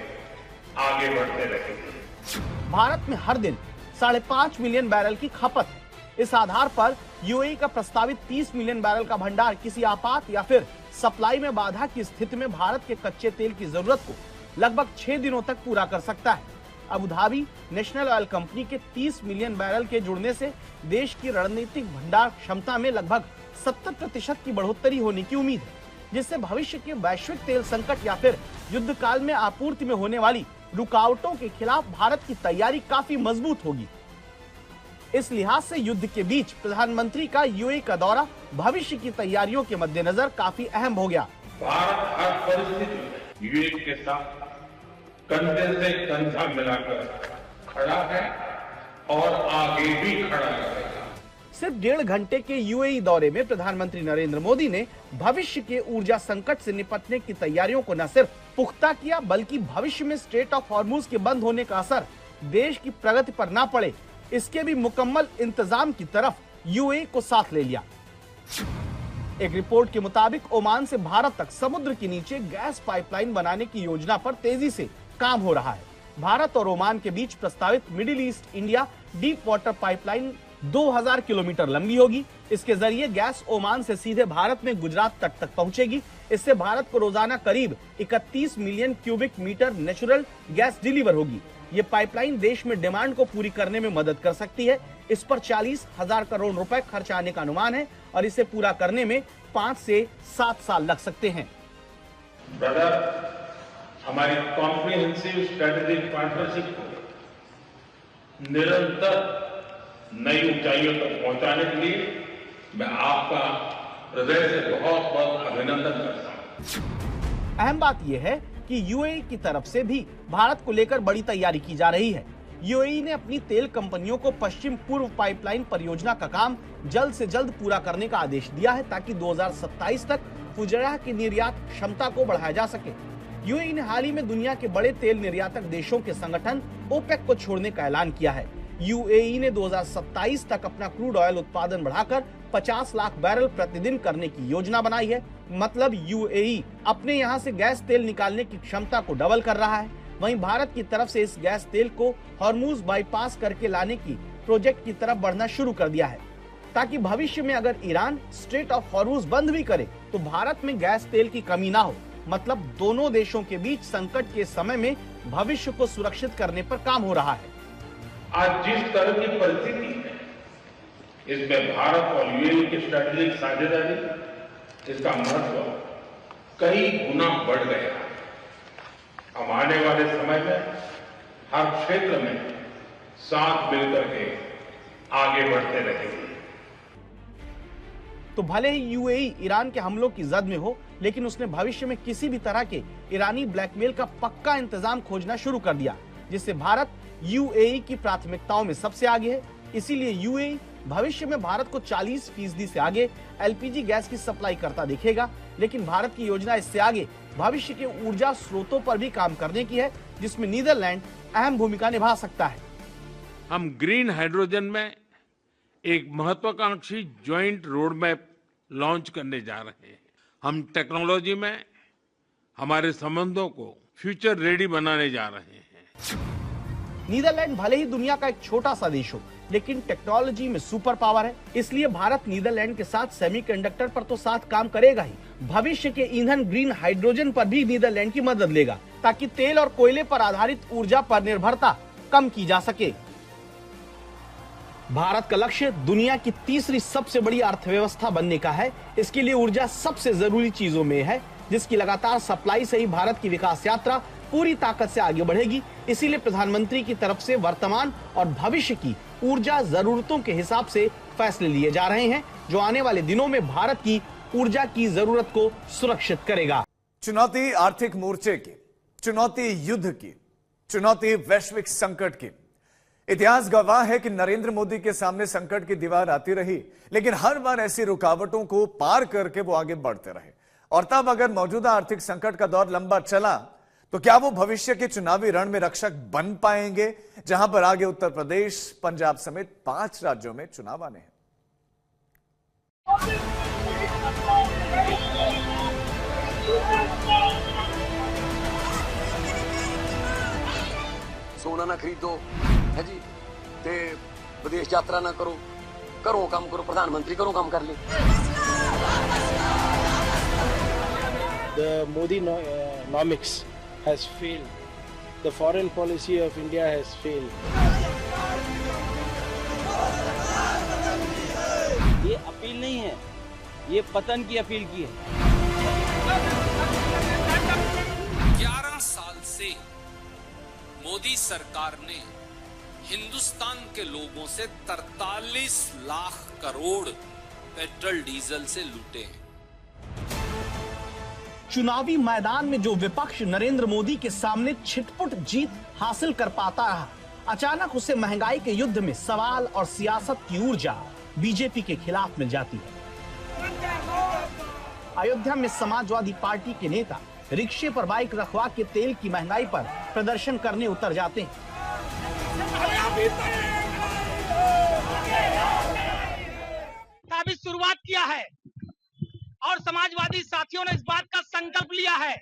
आगे बढ़ते रहेंगे। भारत में हर दिन 5.5 मिलियन बैरल की खपत है। इस आधार पर यूएई का प्रस्तावित 30 मिलियन बैरल का भंडार किसी आपात या फिर सप्लाई में बाधा की स्थिति में भारत के कच्चे तेल की जरूरत को लगभग 6 दिनों तक पूरा कर सकता है। Abu Dhabi national oil company के 30 मिलियन बैरल के जुड़ने से देश की रणनीतिक भंडार क्षमता में लगभग 70% की बढ़ोतरी होने की उम्मीद है, जिससे भविष्य के वैश्विक तेल संकट या फिर युद्ध काल में आपूर्ति में होने वाली रुकावटों के खिलाफ भारत की तैयारी काफी मजबूत होगी। इस लिहाज से युद्ध के बीच प्रधानमंत्री का यूएई का दौरा भविष्य की तैयारियों के मद्देनजर काफी अहम हो गया। भारत हर परिस्थिति में यूएई के साथ कंधे से कंधा मिलाकर खड़ा है और आगे भी खड़ा रहेगा। सिर्फ 1.5 घंटे के यूएई दौरे में प्रधानमंत्री नरेंद्र मोदी ने भविष्य के ऊर्जा संकट से निपटने की तैयारियों को न सिर्फ पुख्ता किया, बल्कि भविष्य में स्ट्रेट ऑफ हॉर्मुज के बंद होने का असर देश की प्रगति पर न पड़े, इसके भी मुकम्मल इंतजाम की तरफ यूएई को साथ ले लिया। एक रिपोर्ट के मुताबिक ओमान से भारत तक समुद्र के नीचे गैस पाइपलाइन बनाने की योजना पर तेजी से काम हो रहा है। भारत और ओमान के बीच प्रस्तावित middle east India deep water pipeline 2000 kilometre लंबी होगी। इसके जरिए गैस ओमान से सीधे भारत में गुजरात तट तक पहुंचेगी। इससे भारत को रोजाना करीब 31 million cubic metre natural gas deliver होगी। ये पाइपलाइन देश में डिमांड को पूरी करने में मदद कर सकती है। इस पर 40,000 करोड़ रुपए खर्च आने का अनुमान है और इसे पूरा करने में 5 से 7 साल लग सकते हैं। ब्रदर, हमारी कॉम्प्रिहेंसिव स्ट्रेटेजिक पार्टनरशिप को निरंतर नई ऊंचाइयों तक पहुंचाने के लिए मैं आपका हृदय से बहुत बहुत अभिनंदन करता हूं। अहम बात यह है कि यूएई की तरफ से भी भारत को लेकर बड़ी तैयारी की जा रही है। यूएई ने अपनी तेल कंपनियों को पश्चिम पूर्व पाइपलाइन परियोजना का काम जल्द से जल्द पूरा करने का आदेश दिया है, ताकि 2027 तक फुजैरह की निर्यात क्षमता को बढ़ाया जा सके। यूएई ने हाल ही में दुनिया के बड़े तेल निर्यातक देशों के संगठन ओपेक को छोड़ने का ऐलान किया है। यूएई ने 2027 तक अपना क्रूड ऑयल उत्पादन बढ़ाकर 50 लाख बैरल प्रतिदिन करने की योजना बनाई है। मतलब यूएई अपने यहां से गैस तेल निकालने की क्षमता को डबल कर रहा है। वहीं भारत की तरफ से इस गैस तेल को हॉर्मुज बाईपास करके लाने की प्रोजेक्ट की तरफ बढ़ना शुरू कर दिया है, ताकि भविष्य में अगर ईरान स्ट्रेट ऑफ हॉर्मुज बंद भी करे तो भारत में गैस तेल की कमी ना हो। मतलब दोनों देशों के बीच संकट के समय में भविष्य को सुरक्षित करने पर काम हो रहा है। आज जिस तरह की परिस्थिति है, इसमें भारत और यूएई की स्ट्रेटेजिक साझेदारी, इसका महत्व कई गुना बढ़ गया। हम आने वाले समय में हर क्षेत्र में साथ मिलकर के आगे बढ़ते रहेंगे। तो भले ही यूएई ईरान के हमलों की जद में हो, लेकिन उसने भविष्य में किसी भी तरह के ईरानी ब्लैकमेल का पक्का इंतजाम खोजना शुरू कर दिया, जिससे भारत यूएई की प्राथमिकताओं में सबसे आगे है। इसीलिए यूएई भविष्य में भारत को 40% से आगे एलपीजी गैस की सप्लाई करता दिखेगा, लेकिन भारत की योजना इससे आगे भविष्य के ऊर्जा स्रोतों पर भी काम करने की है, जिसमें नीदरलैंड अहम भूमिका निभा सकता है। हम ग्रीन हाइड्रोजन में एक महत्वाकांक्षी ज्वाइंट रोड मैप लॉन्च करने जा रहे हैं। हम टेक्नोलॉजी में हमारे संबंधों को फ्यूचर रेडी बनाने जा रहे हैं। नीदरलैंड भले ही दुनिया का एक छोटा सा देश हो, लेकिन टेक्नोलॉजी में सुपर पावर है। इसलिए भारत नीदरलैंड के साथ सेमीकंडक्टर पर तो साथ काम करेगा ही, भविष्य के ईंधन ग्रीन हाइड्रोजन पर भी नीदरलैंड की मदद लेगा, ताकि तेल और कोयले पर आधारित ऊर्जा पर निर्भरता कम की जा सके। भारत का लक्ष्य दुनिया की तीसरी सबसे बड़ी अर्थव्यवस्था बनने का है। इसके लिए ऊर्जा सबसे जरूरी चीजों में है, जिसकी लगातार सप्लाई से ही भारत की विकास यात्रा पूरी ताकत से आगे बढ़ेगी। इसीलिए प्रधानमंत्री की तरफ से वर्तमान और भविष्य की ऊर्जा जरूरतों के हिसाब से फैसले लिए जा रहे हैं, जो आने वाले दिनों में भारत की ऊर्जा की जरूरत को सुरक्षित करेगा। चुनौती आर्थिक मोर्चे की, चुनौती युद्ध की, चुनौती वैश्विक संकट की। इतिहास गवाह है कि नरेंद्र मोदी के सामने संकट की दीवार आती रही, लेकिन हर बार ऐसी रुकावटों को पार करके वो आगे बढ़ते रहे। और तब अगर मौजूदा आर्थिक संकट का दौर लंबा चला, तो क्या वो भविष्य के चुनावी रण में रक्षक बन पाएंगे, जहां पर आगे उत्तर प्रदेश, पंजाब समेत 5 राज्यों में चुनाव आने हैं। सोना ना खरीदो है जी, ते विदेश यात्रा ना करो, घरों काम करो, प्रधानमंत्री घरों काम कर ले। The Modi nomics has failed. The foreign policy of India has failed. ये अपील नहीं है, ये पतन की अपील की है। 11 साल से मोदी सरकार ने हिंदुस्तान के लोगों से 43 लाख करोड़ पेट्रोल डीजल से लूटे हैं। चुनावी मैदान में जो विपक्ष नरेंद्र मोदी के सामने छिटपुट जीत हासिल कर पाता रहा, अचानक उसे महंगाई के युद्ध में सवाल और सियासत की ऊर्जा बीजेपी के खिलाफ मिल जाती है। अयोध्या में समाजवादी पार्टी के नेता रिक्शे पर बाइक रखवा के तेल की महंगाई पर प्रदर्शन करने उतर जाते हैं। अभी शुरुआत किया है और समाजवादी साथियों ने इस बात का संकल्प लिया है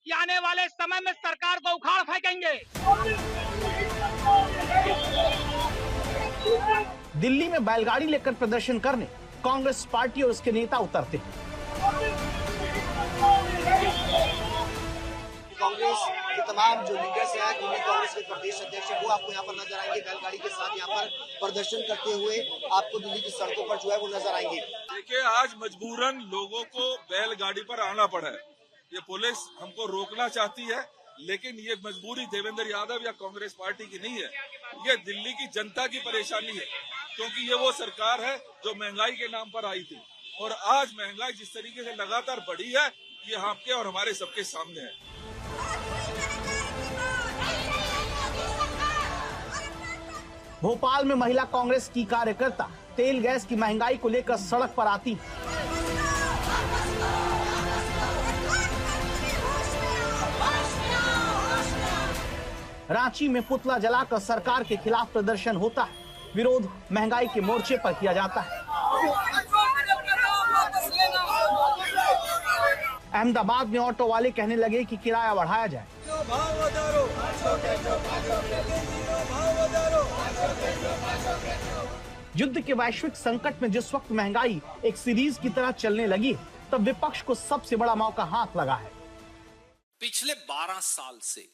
कि आने वाले समय में सरकार को उखाड़ फेंकेंगे। दिल्ली में बैलगाड़ी लेकर प्रदर्शन करने कांग्रेस पार्टी और उसके नेता उतरते हैं। कांग्रेस के तमाम जो लीडर्स हैं, जिनमें कांग्रेस के प्रदेश अध्यक्ष हैं, वो आपको यहाँ पर नजर आएंगे बैलगाड़ी के साथ यहाँ पर प्रदर्शन करते हुए। आपको दिल्ली की सड़कों पर जो है वो नजर आएंगे। देखिए, आज मजबूरन लोगों को बैलगाड़ी पर आना पड़ा है। ये पुलिस हमको रोकना चाहती है, लेकिन ये मजबूरी देवेंद्र यादव या कांग्रेस पार्टी की नहीं है, ये दिल्ली की जनता की परेशानी है, क्योंकि ये वो सरकार है जो महंगाई के नाम पर आई थी। और आज महंगाई जिस तरीके से लगातार बढ़ी है, ये आपके और हमारे सबके सामने है। भोपाल में महिला कांग्रेस की कार्यकर्ता तेल गैस की महंगाई को लेकर सड़क पर आती। रांची में पुतला जलाकर सरकार के खिलाफ प्रदर्शन होता है। विरोध महंगाई के मोर्चे पर किया जाता है। अहमदाबाद में ऑटो वाले कहने लगे कि किराया बढ़ाया जाए। युद्ध के वैश्विक संकट में जिस वक्त महंगाई एक सीरीज की तरह चलने लगी, तब विपक्ष को सबसे बड़ा मौका हाथ लगा है। पिछले 12 साल से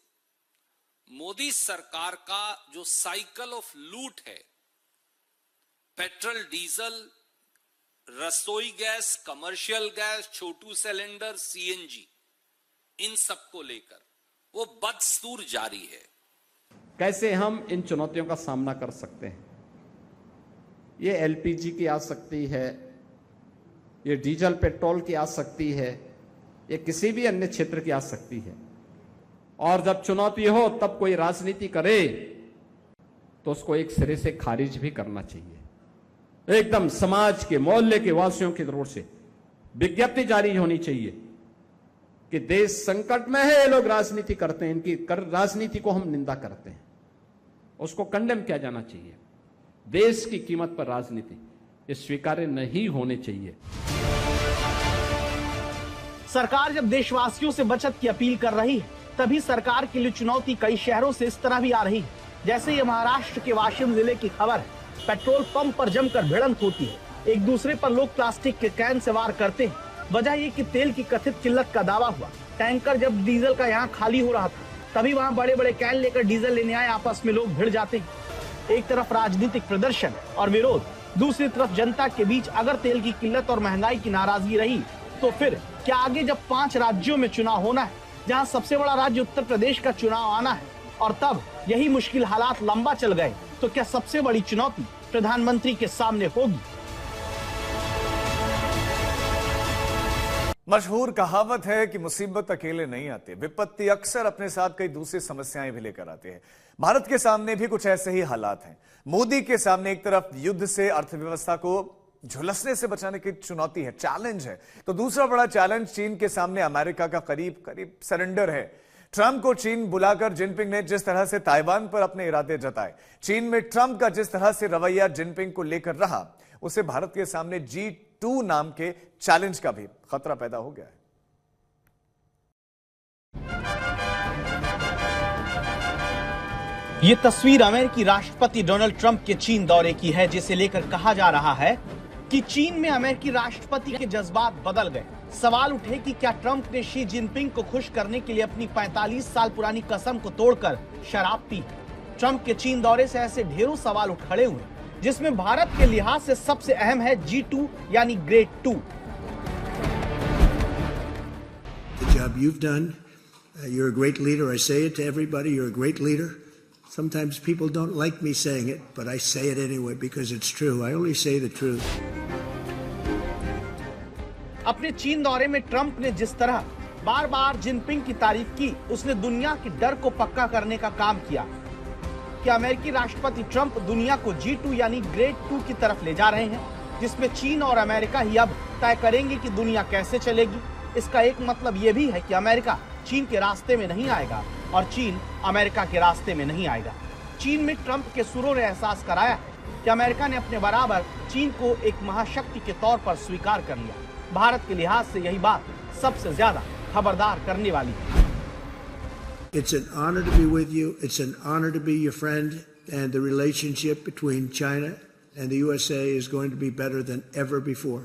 मोदी सरकार का जो साइकिल ऑफ लूट है, पेट्रोल, डीजल, रसोई गैस, कमर्शियल गैस, छोटू सिलेंडर, सीएनजी, इन सब को लेकर वो बदस्तूर जारी है। कैसे हम इन चुनौतियों का सामना कर सकते हैं? ये एलपीजी की आ सकती है, ये डीजल पेट्रोल की आ सकती है, ये किसी भी अन्य क्षेत्र की आ सकती है। और जब चुनौती हो तब कोई राजनीति करे तो उसको एक सिरे से खारिज भी करना चाहिए। एकदम समाज के मोहल्ले के वासियों की तरफ से विज्ञप्ति जारी होनी चाहिए कि देश संकट में है, ये लोग राजनीति करते हैं, इनकी राजनीति को हम निंदा करते हैं, उसको कंडेम किया जाना चाहिए। देश की कीमत पर राजनीति ये स्वीकार्य नहीं होने चाहिए। सरकार जब देशवासियों से बचत की अपील कर रही है, तभी सरकार के लिए चुनौती कई शहरों से इस तरह भी आ रही है। जैसे ये महाराष्ट्र के वाशिम जिले की खबर है। पेट्रोल पंप पर जमकर भिड़ंत होती है, एक दूसरे पर लोग प्लास्टिक के कैन से वार करते हैं। वजह ये कि तेल की कथित किल्लत का दावा हुआ। टैंकर जब डीजल का यहाँ खाली हो रहा था, तभी वहाँ बड़े बड़े कैन लेकर डीजल लेने आए, आपस में लोग भिड़ जाते हैं। एक तरफ राजनीतिक प्रदर्शन और विरोध, दूसरी तरफ जनता के बीच अगर तेल की किल्लत और महंगाई की नाराजगी रही, तो फिर क्या आगे जब 5 राज्यों में चुनाव होना है, जहां सबसे बड़ा राज्य उत्तर प्रदेश का चुनाव आना है, और तब यही मुश्किल हालात लंबा चल गए, तो क्या सबसे बड़ी चुनौती प्रधानमंत्री के सामने होगी? मशहूर कहावत है कि मुसीबत अकेले नहीं आती, विपत्ति अक्सर अपने साथ कई दूसरी समस्याएं भी लेकर आती है। भारत के सामने भी कुछ ऐसे ही हालात हैं। मोदी के सामने एक तरफ युद्ध से अर्थव्यवस्था को झुलसने से बचाने की चुनौती है, चैलेंज है, तो दूसरा बड़ा चैलेंज चीन के सामने अमेरिका का करीब सरेंडर है। ट्रंप को चीन बुलाकर जिनपिंग ने जिस तरह से ताइवान पर अपने इरादे जताए, चीन में ट्रंप का जिस तरह से रवैया जिनपिंग को लेकर रहा, उसे भारत के सामने G2 नाम के चैलेंज का भी खतरा पैदा हो गया है। ये तस्वीर अमेरिकी राष्ट्रपति डोनाल्ड ट्रंप के चीन दौरे की है, जिसे लेकर कहा जा रहा है कि चीन में अमेरिकी राष्ट्रपति के जज्बात बदल गए। सवाल उठे कि क्या ट्रंप ने शी जिनपिंग को खुश करने के लिए अपनी 45 साल पुरानी कसम को तोड़कर शराब पी। ट्रंप के चीन दौरे से ऐसे ढेरों सवाल उठ खड़े हुए, जिसमें भारत के लिहाज से सबसे अहम है G2 यानी grade 2। The job you've done, you're a great leader. I say it to everybody, you're a great leader. Sometimes people don't like me saying it, but I say it anyway because it's true. I only say the truth. अपने चीन दौरे में Trump ने जिस तरह बार बार Jinping की तारीफ की, उसने दुनिया के डर को पक्का करने का काम किया कि अमेरिकी राष्ट्रपति ट्रंप दुनिया को G2 यानी ग्रेड 2 की तरफ ले जा रहे हैं, जिसमें चीन और अमेरिका ही अब तय करेंगे कि दुनिया कैसे चलेगी। इसका एक मतलब यह भी है कि अमेरिका चीन के रास्ते में नहीं आएगा और चीन अमेरिका के रास्ते में नहीं आएगा। चीन में ट्रंप के सुरों ने एहसास कराया कि अमेरिका ने अपने बराबर चीन को एक महाशक्ति के तौर पर स्वीकार कर लिया। भारत के लिहाज से यही बात सबसे ज्यादा खबरदार करने वाली है। It's an honor to be with you. It's an honor to be your friend. And the relationship between China and the USA is going to be better than ever before.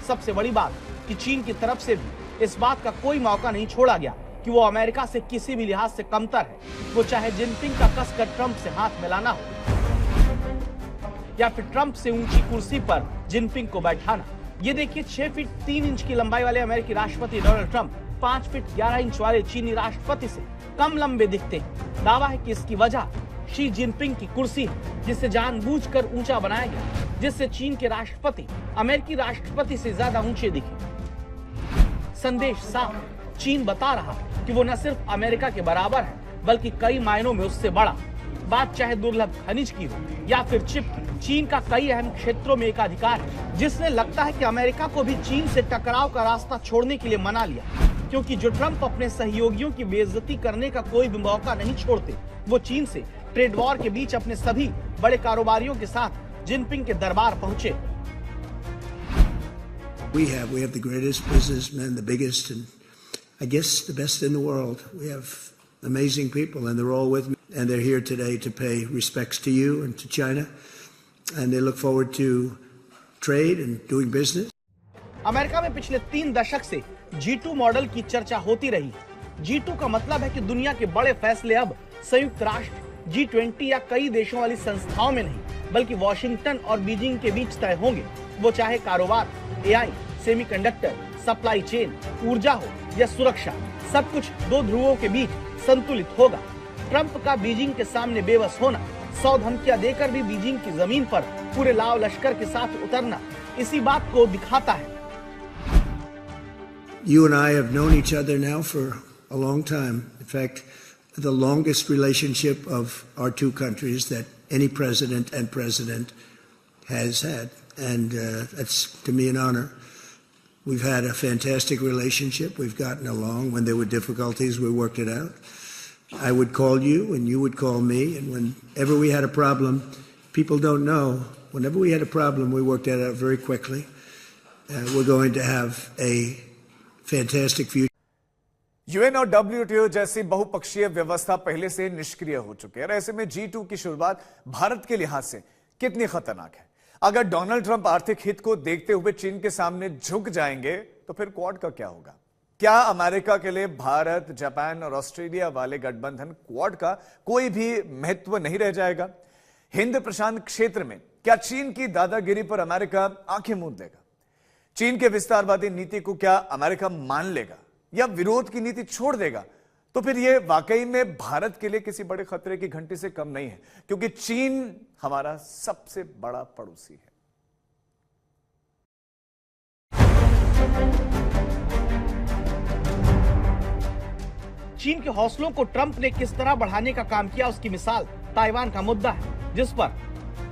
सबसे बड़ी बात कि चीन की तरफ से भी इस बात का कोई मौका नहीं छोड़ा गया कि वो अमेरिका से किसी भी लिहाज से कमतर है, वो चाहे जिनपिंग का कसकर ट्रंप से हाथ मिलाना हो या फिर ट्रंप से ऊंची कुर्सी पर जिनपिंग को बैठाना। ये देखिए 6 फीट 3 इंच की लंबाई वाले अमेरिकी राष्ट्रपति डोनाल्ड ट्रंप 5 फीट 11 इंच वाले चीनी राष्ट्रपति से कम लंबे दिखते हैं। दावा है कि इसकी वजह शी जिनपिंग की कुर्सी है, जिसे जानबूझकर ऊंचा बनाया गया, जिससे चीन के राष्ट्रपति अमेरिकी राष्ट्रपति से ज्यादा ऊंचे दिखे। संदेश साफ, चीन बता रहा कि वो न सिर्फ अमेरिका के बराबर है, बल्कि कई मायनों में उससे बड़ा। बात चाहे दुर्लभ खनिज की हो या फिर चिप की, चीन का कई अहम क्षेत्रों में एकाधिकार है, जिसने लगता है कि अमेरिका को भी चीन से टकराव का रास्ता छोड़ने के लिए मना लिया, क्योंकि जो ट्रंप अपने सहयोगियों की बेइज्जती करने का कोई भी मौका नहीं छोड़ते, वो चीन से ट्रेड वॉर के बीच अपने सभी बड़े कारोबारियों के साथ जिनपिंग के दरबार पहुंचे। We have the greatest businessmen, the biggest, and I guess the best in the world. We have amazing people, and they're all with me, and they're here today to pay respects to you and to China, and they look forward to trade and doing business. America में पिछले 3 दशक से G2 model की चर्चा होती रही। G2 का मतलब है कि दुनिया के बड़े फैसले अब संयुक्त राष्ट्र G20 या कई देशों वाली संस्थाओं में नहीं, बल्कि वॉशिंगटन और बीजिंग के बीच तय होंगे। वो चाहे कारोबार, AI, सेमीकंडक्टर, सप्लाई चेन, ऊर्जा हो या सुरक्षा, सब कुछ 2 ध्रुवों के बीच संतुलित होगा। ट्रंप का बीजिंग के सामने बेबस होना, 100 धमकियां देकर भी बीजिंग की जमीन पर पूरे लाव लश्कर के साथ उतरना, इसी बात को दिखाता है। You and I have known each other now for a long time. In fact, the longest relationship of our two countries that any president and president has had. and that's to me an honor. We've had a fantastic relationship. We've gotten along. When there were difficulties, we worked it out. I would call you, and you would call me, and whenever we had a problem, people don't know, whenever we had a problem, we worked that out very quickly. We're going to have a fantastic future. UN और WTO जैसी बहुपक्षीय व्यवस्था पहले से निष्क्रिय हो चुके हैं। ऐसे में G2 की शुरुआत भारत के लिहाज से कितनी खतरनाक है? अगर डोनाल्ड ट्रंप आर्थिक हित को देखते हुए चीन के सामने झुक जाएंगे तो फिर क्वाड का क्या होगा? क्या अमेरिका के लिए भारत, जापान और ऑस्ट्रेलिया वाले गठबंधन क्वाड का कोई भी महत्व नहीं रह जाएगा? हिंद प्रशांत क्षेत्र में क्या चीन की दादागिरी पर अमेरिका आंखें मूंद लेगा? चीन के विस्तारवादी नीति को क्या अमेरिका मान लेगा या विरोध की नीति छोड़ देगा? तो फिर यह वाकई में भारत के लिए किसी बड़े खतरे की घंटी से कम नहीं है, क्योंकि चीन हमारा सबसे बड़ा पड़ोसी है। चीन के हौसलों को ट्रंप ने किस तरह बढ़ाने का काम किया, उसकी मिसाल ताइवान का मुद्दा है, जिस पर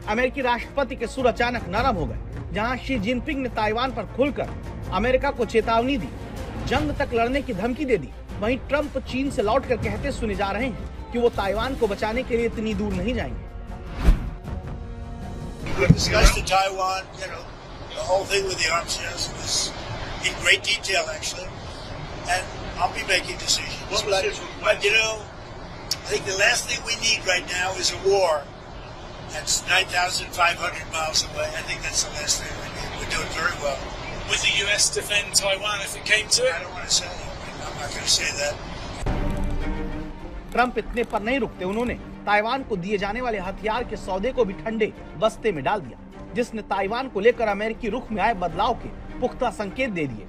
अमेरिकी राष्ट्रपति के सुर अचानक नरम हो गए। जहां शी जिनपिंग ने ताइवान पर खुलकर अमेरिका को चेतावनी दी, जंग तक लड़ने की धमकी दे दी, वहीं ट्रंप चीन से लौटकर कहते सुने जा रहे हैं कि वो ताइवान को बचाने के लिए इतनी दूर नहीं जाएंगे। We discussed the Taiwan, the whole thing with the arms sales was in great detail, actually, and I'll be making decisions. But I think the last thing we need right now is a war that's 9,500 miles away. I think that's the last thing we need. We're doing very well. Would the US defend Taiwan if it came to it? I don't want to say that. I'm not going to say that. Trump इतने पर नहीं रुकते, उन्होंने Taiwan को दिए जाने वाले हथियार के सौदे को भी ठंडे बस्ते में डाल दिया, जिसने ताइवान को लेकर अमेरिकी रुख में आए बदलाव के पुख्ता संकेत दे दिए।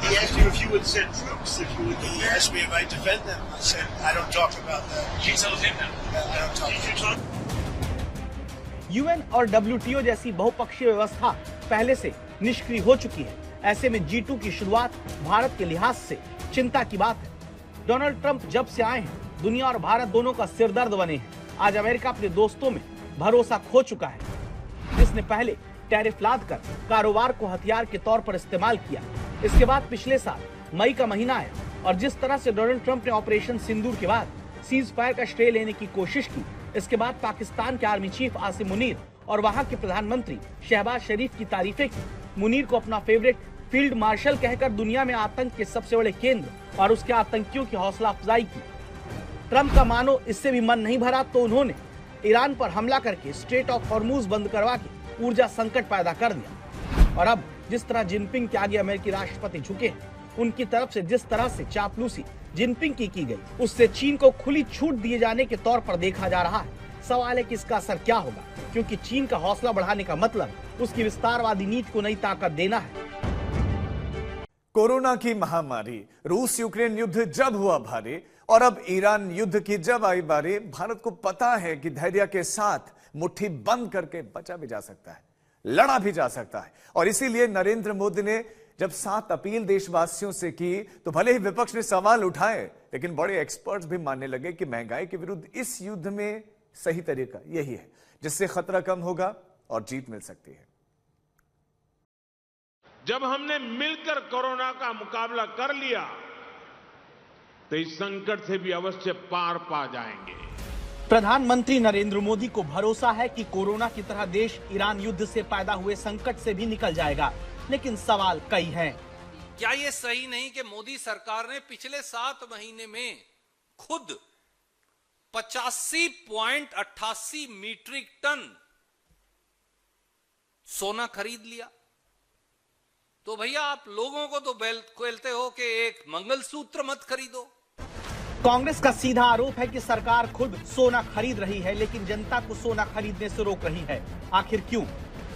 He asked you if you would send troops, if you would. He asked me if I defend them. I said I don't talk about that. You told him that. I don't talk about that. UN और WTO जैसी बहुपक्षीय व्यवस्था पहले से निष्क्रिय हो चुकी है। ऐसे में G2 की शुरुआत भारत के लिहाज से चिंता की बात है। डोनाल्ड ट्रंप जब से आए हैं, दुनिया और भारत दोनों का सिरदर्द बने हैं। आज अमेरिका अपने दोस्तों में भरोसा खो चुका है, जिसने पहले टैरिफ लाद कर कारोबार को हथियार के तौर पर इस्तेमाल किया। इसके बाद पिछले साल मई का महीना आया और जिस तरह से डोनाल्ड ट्रंप ने ऑपरेशन सिंदूर के बाद सीज फायर का श्रेय लेने की कोशिश की, इसके बाद पाकिस्तान के आर्मी चीफ आसिम मुनीर और वहां के प्रधानमंत्री शहबाज शरीफ की तारीफें की। मुनीर को अपना फेवरेट फील्ड मार्शल कहकर दुनिया में आतंक के सबसे बड़े केंद्र और उसके आतंकियों की हौसला अफजाई की। ट्रंप का मानो इससे भी मन नहीं भरा तो उन्होंने ईरान पर हमला करके स्ट्रेट ऑफ हॉर्मूज बंद करवा के ऊर्जा संकट पैदा कर दिया। और अब जिस तरह जिनपिंग के आगे अमेरिकी राष्ट्रपति झुके हैं, उनकी तरफ से जिस तरह से चापलूसी जिनपिंग की गई, उससे चीन को खुली छूट दिए जाने के तौर पर देखा जा रहा है। सवाल है कि इसका असर क्या होगा, क्योंकि चीन का हौसला बढ़ाने का मतलब उसकी विस्तारवादी नीति को नई ताकत देना है। कोरोना की महामारी, रूस यूक्रेन युद्ध जब हुआ भारी और अब ईरान युद्ध की जब आई बारी, भारत को पता है कि धैर्य के साथ मुट्ठी बंद करके बचा भी जा सकता है, लड़ा भी जा सकता है। और इसीलिए नरेंद्र मोदी ने जब 7 अपील देशवासियों से की, तो भले ही विपक्ष ने सवाल उठाए, लेकिन बड़े एक्सपर्ट्स भी मानने लगे कि महंगाई के विरुद्ध इस युद्ध में सही तरीका यही है, जिससे खतरा कम होगा और जीत मिल सकती है। जब हमने मिलकर कोरोना का मुकाबला कर लिया, तो इस संकट से भी अवश्य पार पा जाएंगे। प्रधानमंत्री नरेंद्र मोदी को भरोसा है कि कोरोना की तरह देश ईरान युद्ध से पैदा हुए संकट से भी निकल जाएगा, लेकिन सवाल कई हैं। क्या ये सही नहीं कि मोदी सरकार ने पिछले 7 महीने में खुद 85.88 मीट्रिक टन सोना खरीद लिया? तो भैया आप लोगों को तो कहते हो कि एक मंगलसूत्र मत खरीदो। कांग्रेस का सीधा आरोप है कि सरकार खुद सोना खरीद रही है, लेकिन जनता को सोना खरीदने से रोक रही है। आखिर क्यों?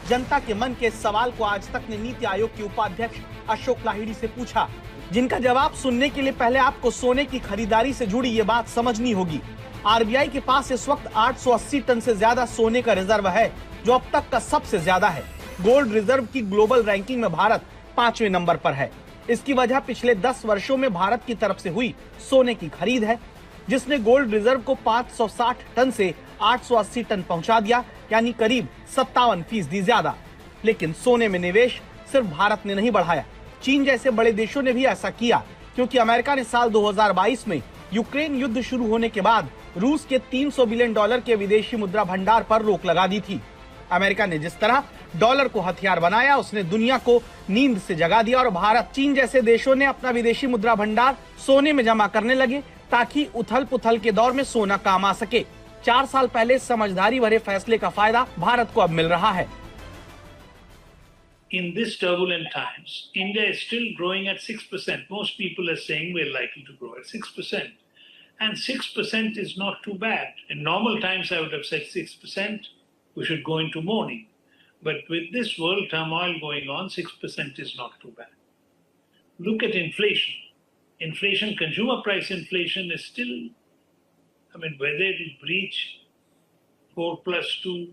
जनता के मन के इस सवाल को आज तक ने नीति आयोग के उपाध्यक्ष अशोक लाहिड़ी से पूछा, जिनका जवाब सुनने के लिए पहले आपको सोने की खरीदारी से जुड़ी ये बात समझनी होगी। आरबीआई के पास इस वक्त 880 टन से ज्यादा सोने का रिजर्व है, जो अब तक का सबसे ज्यादा है। गोल्ड रिजर्व की ग्लोबल रैंकिंग में भारत 5वें नंबर पर है। इसकी वजह पिछले 10 वर्षों में भारत की तरफ से हुई सोने की खरीद है, जिसने गोल्ड रिजर्व को 560 टन से 880 टन पहुंचा दिया, यानी करीब 57% ज्यादा। लेकिन सोने में निवेश सिर्फ भारत ने नहीं बढ़ाया, चीन जैसे बड़े देशों ने भी ऐसा किया, क्योंकि अमेरिका ने साल 2022 में यूक्रेन युद्ध शुरू होने के बाद रूस के $300 बिलियन के विदेशी मुद्रा भंडार पर रोक लगा दी थी। अमेरिका ने जिस तरह डॉलर को हथियार बनाया, उसने दुनिया को नींद से जगा दिया और भारत, चीन जैसे देशों ने अपना विदेशी मुद्रा भंडार सोने में जमा करने लगे ताकि उथल पुथल के दौर में सोना काम आ सके। 4 साल पहले समझदारी भरे फैसले का फायदा भारत को अब मिल रहा है। In this turbulent times, India is still growing at 6%. Most people are saying we're likely to grow at 6%. And 6% is not too bad. In normal times, I would have said 6%, we should go into mourning. But with this world turmoil going on, 6% is not too bad. Look at inflation. Inflation, consumer price inflation is still, whether it will breach 4+2,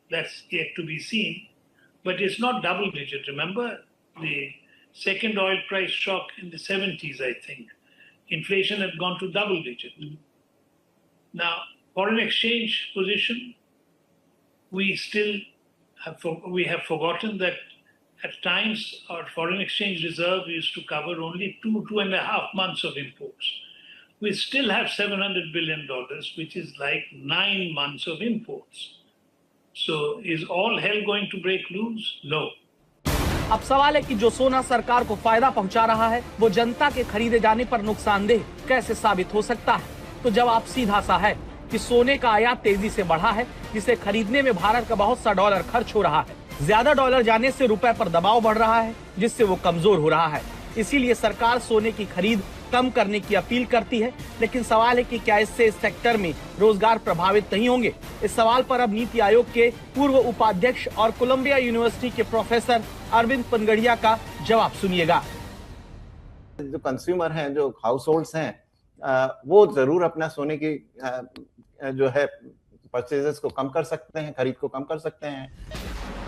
that's yet to be seen. But it's not double digit. Remember the second oil price shock in the 70s, I think. Inflation had gone to double digit. Now, foreign exchange position, we have forgotten that at times our foreign exchange reserve used to cover only 2.5 months of imports. We still have $700 billion, which is like 9 months of imports. So is all hell going to break loose? No. अब सवाल है कि जो सोना सरकार को फायदा पहुंचा रहा है, वो जनता के खरीदे जाने पर नुकसानदेह कैसे साबित हो सकता है? तो जवाब सीधा सा है कि सोने का आयात तेजी से बढ़ा है, जिसे खरीदने में भारत का बहुत सा डॉलर खर्च हो रहा है। ज्यादा डॉलर जाने से रुपए पर दबाव बढ़ रहा है, जिससे वो कमजोर हो रहा है। इसीलिए सरकार सोने की खरीद कम करने की अपील करती है। लेकिन सवाल है कि क्या इससे इस सेक्टर में रोजगार प्रभावित नहीं होंगे? इस सवाल पर अब नीति आयोग के पूर्व उपाध्यक्ष और कोलंबिया यूनिवर्सिटी के प्रोफेसर अरविंद पनगड़िया का जवाब सुनिएगा। जो कंज्यूमर हैं, जो हाउस होल्ड्स हैं, वो जरूर अपना सोने की जो है परचेजेस को कम कर सकते हैं, खरीद को कम कर सकते हैं।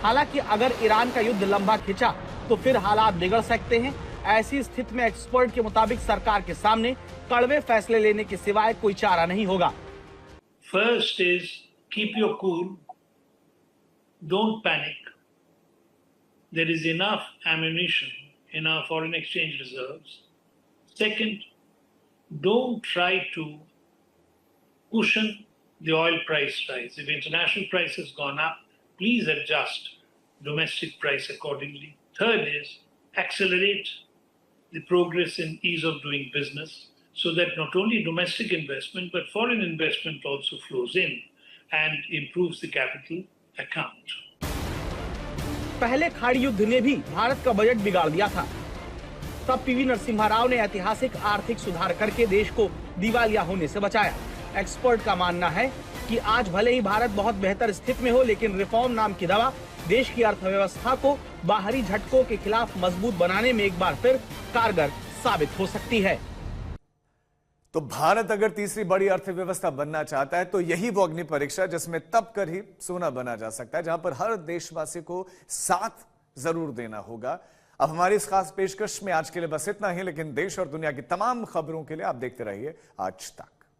हालांकि अगर ईरान का युद्ध लंबा खिंचा तो फिर हालात बिगड़ सकते हैं। ऐसी स्थिति में एक्सपर्ट के मुताबिक सरकार के सामने कड़वे फैसले लेने के सिवाय कोई चारा नहीं होगा। First is keep your cool, don't panic. There is enough ammunition in our foreign exchange reserves. Second, don't try to cushion the oil price rise. If international price has gone up, please adjust domestic price accordingly. Third is accelerate the progress in ease of doing business so that not only domestic investment but foreign investment also flows in and improves the capital account. पहले खाड़ी युद्ध ने भी भारत का budget बिगाड़ दिया था। तब पीवी नरसिम्हा राव ने ऐतिहासिक आर्थिक सुधार करके देश को दिवालिया होने से बचाया। एक्सपर्ट का मानना है कि आज भले ही भारत बहुत बेहतर स्थिति में हो, लेकिन रिफॉर्म नाम की दवा देश की अर्थव्यवस्था को बाहरी झटकों के खिलाफ मजबूत बनाने में एक बार फिर कारगर साबित हो सकती है। तो भारत अगर तीसरी बड़ी अर्थव्यवस्था बनना चाहता है तो यही वो अग्नि परीक्षा जिसमें तब कर ही सोना बना जा सकता है, जहां पर हर देशवासी को साथ जरूर देना होगा। अब हमारी इस खास पेशकश में आज के लिए बस इतना ही, लेकिन देश और दुनिया की तमाम खबरों के लिए आप देखते रहिए आज तक।